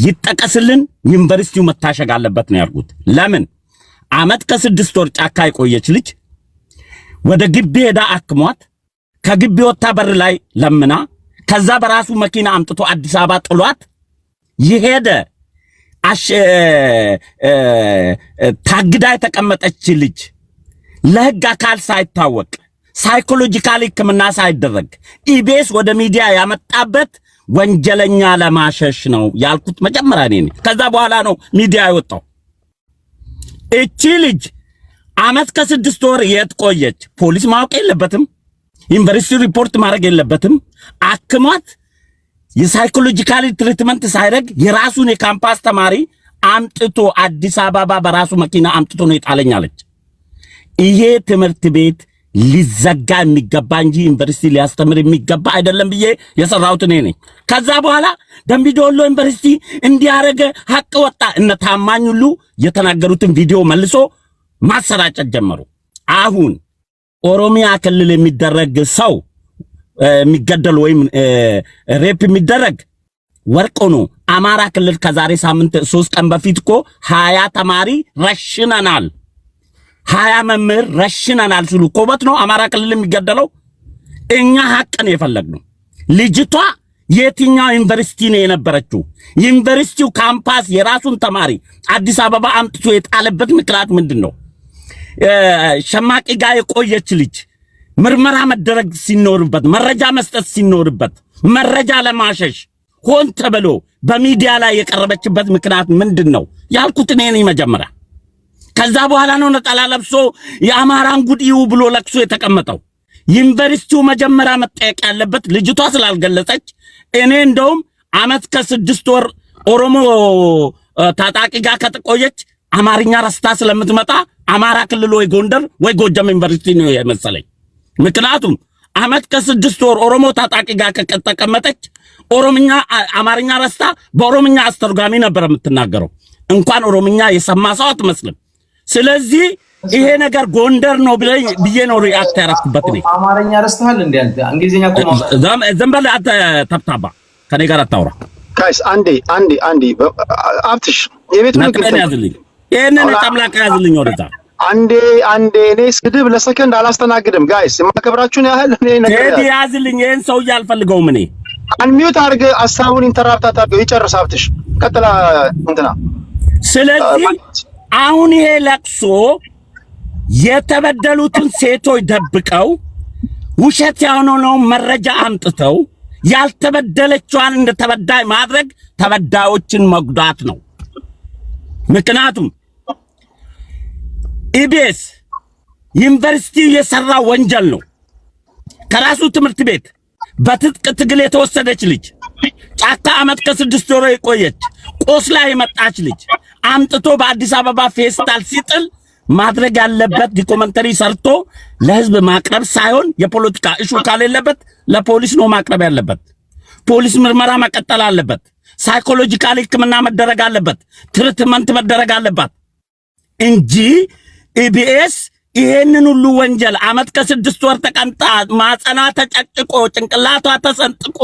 ይጠቀስልን። ዩኒቨርሲቲው መታሸግ አለበት ነው ያልኩት። ለምን አመት ከ6 ወር ጫካ የቆየች ልጅ ወደ ግቢ ሄዳ አክሟት ከግቢ ወጣ በር ላይ ለምና ከዛ በራሱ መኪና አምጥቶ አዲስ አበባ ጥሏት ይሄደ ታግዳ የተቀመጠች ልጅ ለህግ አካል ሳይታወቅ ሳይኮሎጂካሊ ሕክምና ሳይደረግ ኢቢኤስ ወደ ሚዲያ ያመጣበት ወንጀለኛ ለማሸሽ ነው ያልኩት መጀመሪያ ነኝ። ከዛ በኋላ ነው ሚዲያ የወጣው። እቺ ልጅ አመት ከ6 ወር የት ቆየች? ፖሊስ ማወቅ የለበትም? ዩኒቨርሲቲ ሪፖርት ማድረግ የለበትም? አክሟት የሳይኮሎጂካሊ ትሪትመንት ሳይረግ የራሱን የካምፓስ ተማሪ አምጥቶ አዲስ አበባ በራሱ መኪና አምጥቶ ነው የጣለኛለች። ይሄ ትምህርት ቤት ሊዘጋ የሚገባ እንጂ ዩኒቨርሲቲ ሊያስተምር የሚገባ አይደለም ብዬ የሰራሁት እኔ ነኝ። ከዛ በኋላ ደምቢዶሎ ዩኒቨርሲቲ እንዲያረገ ሀቅ ወጣ። እነ ታማኝ ሁሉ የተናገሩትን ቪዲዮ መልሶ ማሰራጨት ጀመሩ። አሁን ኦሮሚያ ክልል የሚደረግ ሰው የሚገደል ወይም ሬፕ የሚደረግ ወርቆ ነው። አማራ ክልል ከዛሬ ሳምንት 3 ቀን በፊት እኮ 20 ተማሪ ረሽነናል፣ 20 መምህር ረሽነናል ሲሉ ኮበት ነው አማራ ክልል የሚገደለው። እኛ ሀቅን የፈለግነው ልጅቷ የትኛው ዩኒቨርሲቲ ነው የነበረችው? ዩኒቨርሲቲው ካምፓስ የራሱን ተማሪ አዲስ አበባ አምጥቶ የጣለበት ምክንያት ምንድነው? ሸማቂ ጋር የቆየች ልጅ ምርመራ መደረግ ሲኖርበት መረጃ መስጠት ሲኖርበት መረጃ ለማሸሽ ሆን ተብሎ በሚዲያ ላይ የቀረበችበት ምክንያት ምንድነው ያልኩት እኔ ነኝ መጀመሪያ። ከዛ በኋላ ነው ነጠላ ለብሶ የአማራን ጉዲው ብሎ ለቅሶ የተቀመጠው። ዩኒቨርሲቲው መጀመሪያ መጠየቅ ያለበት ልጅቷ ስላልገለጸች፣ እኔ እንደውም አመት ከ6 ወር ኦሮሞ ታጣቂ ጋር ከተቆየች አማርኛ ረስታ ስለምትመጣ አማራ ክልል ወይ ጎንደር ወይ ጎጃም ዩኒቨርሲቲ ነው የመሰለኝ። ምክንያቱም አመት ከ6 ወር ኦሮሞ ታጣቂ ጋር ከተቀመጠች ኦሮምኛ አማርኛ ረስታ በኦሮምኛ አስተርጓሚ ነበር የምትናገረው። እንኳን ኦሮምኛ የሰማ ሰው አትመስልም። ስለዚህ ይሄ ነገር ጎንደር ነው ብዬ ነው ሪአክት ያደረኩበት ነው። አማርኛ ረስተሃል እንዴ አንተ? እንግሊዝኛ ቆማ ዝም በል አንተ ተብታባ ከኔ ጋር አታውራ። ጋይስ አንዴ አብትሽ የቤት ምክንያት ያዝልኝ፣ ይሄንን ተምላካ ያዝልኝ ወደዛ አንዴ እኔ ስድብ ለሰከንድ አላስተናግድም። ጋይስ የማከብራችሁን ያህል እኔ ነገር ያዝልኝ። ይሄን ሰው ያልፈልገውም እኔ አንሚዩት አድርገ ሐሳቡን ኢንተራፕት አድርገው ይጨርስ። አብትሽ ቀጥላ እንትና። ስለዚህ አሁን ይሄ ለቅሶ የተበደሉትን ሴቶች ደብቀው ውሸት ያሆነውን መረጃ አምጥተው ያልተበደለችዋን እንደተበዳይ ማድረግ ተበዳዮችን መጉዳት ነው። ምክንያቱም ኢቢኤስ ዩኒቨርሲቲ የሰራ ወንጀል ነው። ከራሱ ትምህርት ቤት በትጥቅ ትግል የተወሰደች ልጅ፣ ጫካ አመት ከ6 ወር የቆየች ቆስላ የመጣች ልጅ አምጥቶ በአዲስ አበባ ፌስታል ሲጥል ማድረግ ያለበት ዶክመንተሪ ሰርቶ ለህዝብ ማቅረብ ሳይሆን የፖለቲካ እሹ ካለበት ለፖሊስ ነው ማቅረብ ያለበት። ፖሊስ ምርመራ መቀጠል አለበት። ሳይኮሎጂካል ሕክምና መደረግ አለበት። ትሪትመንት መደረግ አለበት እንጂ ኢቢኤስ ይሄንን ሁሉ ወንጀል አመት ከ6 ወር ተቀምጣ ማጸና ተጨጭቆ ጭንቅላቷ ተሰንጥቆ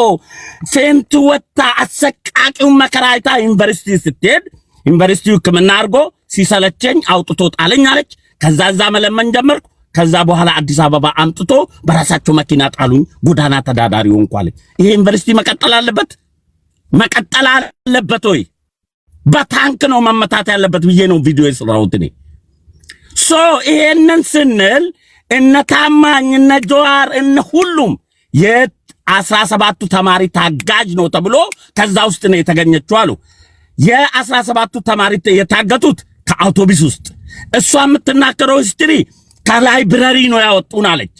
ፌንት ወጣ አሰቃቂው መከራይታ ዩኒቨርሲቲ ስትሄድ ዩኒቨርሲቲው ሕክምና አድርጎ ሲሰለቸኝ አውጥቶ ጣለኝ አለች። ከዛ መለመን ጀመርኩ። ከዛ በኋላ አዲስ አበባ አምጥቶ በራሳቸው መኪና ጣሉኝ። ጎዳና ተዳዳሪ ሆንኩ አለች። ይሄ ዩኒቨርሲቲ መቀጠል አለበት ወይ? በታንክ ነው መመታት ያለበት ብዬ ነው ቪዲዮ የሰራሁት እኔ። ሶ ይሄንን ስንል እነ ታማኝ እነ ጀዋር እነ ሁሉም የ17ቱ ተማሪ ታጋጅ ነው ተብሎ ከዛ ውስጥ ነው የተገኘችው አሉ። የ17ቱ ተማሪ የታገቱት ከአውቶቡስ ውስጥ፣ እሷ የምትናገረው ሂስትሪ ከላይብረሪ ነው ያወጡን አለች።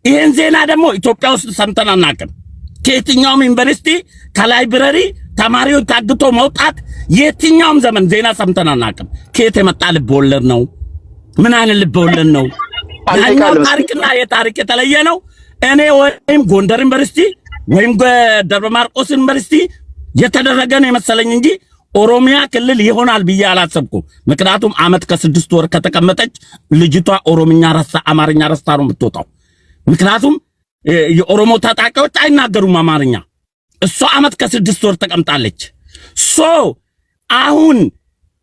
ይሄን ዜና ደግሞ ኢትዮጵያ ውስጥ ሰምተን አናውቅም። ከየትኛውም ዩኒቨርሲቲ ከላይብረሪ ተማሪዎች ታግቶ መውጣት የትኛውም ዘመን ዜና ሰምተን አናውቅም። ከየት የመጣ ልብ ወለድ ነው? ምን አይነት ልብ ወለድ ነው? ያኛው ታሪክና የታሪክ የተለየ ነው። እኔ ወይም ጎንደር ዩኒቨርሲቲ ወይም ደብረ ማርቆስ ዩኒቨርሲቲ የተደረገ ነው የመሰለኝ እንጂ ኦሮሚያ ክልል ይሆናል ብዬ አላሰብኩም። ምክንያቱም አመት ከ6 ወር ከተቀመጠች ልጅቷ ኦሮምኛ ረሳ አማርኛ ረስታ ነው የምትወጣው። ምክንያቱም የኦሮሞ ታጣቂዎች አይናገሩም አማርኛ። እሷ አመት ከ6 ወር ተቀምጣለች። ሶ አሁን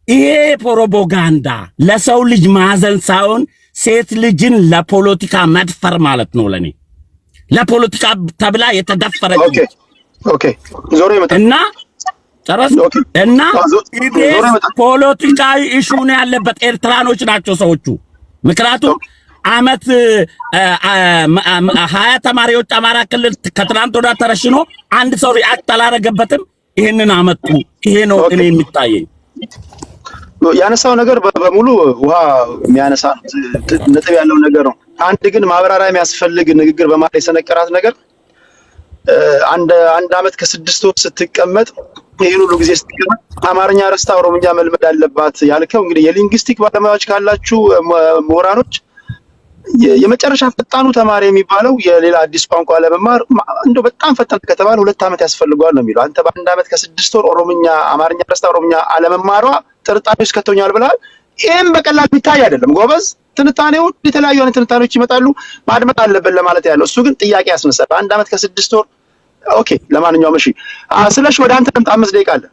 ይሄ ፕሮፓጋንዳ ለሰው ልጅ ማዘን ሳይሆን ሴት ልጅን ለፖለቲካ መድፈር ማለት ነው። ለኔ ለፖለቲካ ተብላ የተደፈረች ኦኬ ዞሮ ይመጣል እና ጨረስ እና ኢቢኤስ ፖለቲካዊ ኢሹ ነው ያለበት። ኤርትራኖች ናቸው ሰዎቹ። ምክንያቱም አመት 20 ተማሪዎች አማራ ክልል ከትናንት ወዲያ ተረሽኖ አንድ ሰው ሪአክት አላረገበትም። ይሄንን አመጡ። ይሄ ነው እኔ የሚታየኝ። ያነሳው ነገር በሙሉ ውሃ የሚያነሳ ነጥብ ያለው ነገር ነው። አንድ ግን ማብራሪያ የሚያስፈልግ ንግግር በማለት የሰነቀራት ነገር አንድ አመት ከ6 ወር ስትቀመጥ ይሄን ሁሉ ጊዜ ስትቀመጥ አማርኛ ረስታ ኦሮምኛ መልመድ አለባት ያልከው እንግዲህ የሊንግዊስቲክ ባለሙያዎች ካላችሁ ምሁራኖች የመጨረሻ ፈጣኑ ተማሪ የሚባለው የሌላ አዲስ ቋንቋ ለመማር እንደው በጣም ፈጣን ከተባለ 2 አመት ያስፈልገዋል ነው የሚለው። አንተ በአንድ አመት ከ6 ወር አማርኛ ረስታ ኦሮምኛ አለመማሯ ጥርጣሬ ውስጥ ከተኛል ብለሃል። ይሄም በቀላል ቢታይ አይደለም ጎበዝ። ትንታኔዎች የተለያዩ አይነት ትንታኔዎች ይመጣሉ፣ ማድመጥ አለብን ለማለት ያለው እሱ ግን ጥያቄ ያስነሳል። በአንድ አመት ከ6 ወር ኦኬ። ለማንኛውም እሺ ስለሽ ወደ አንተ 5 ደቂቃ አለ።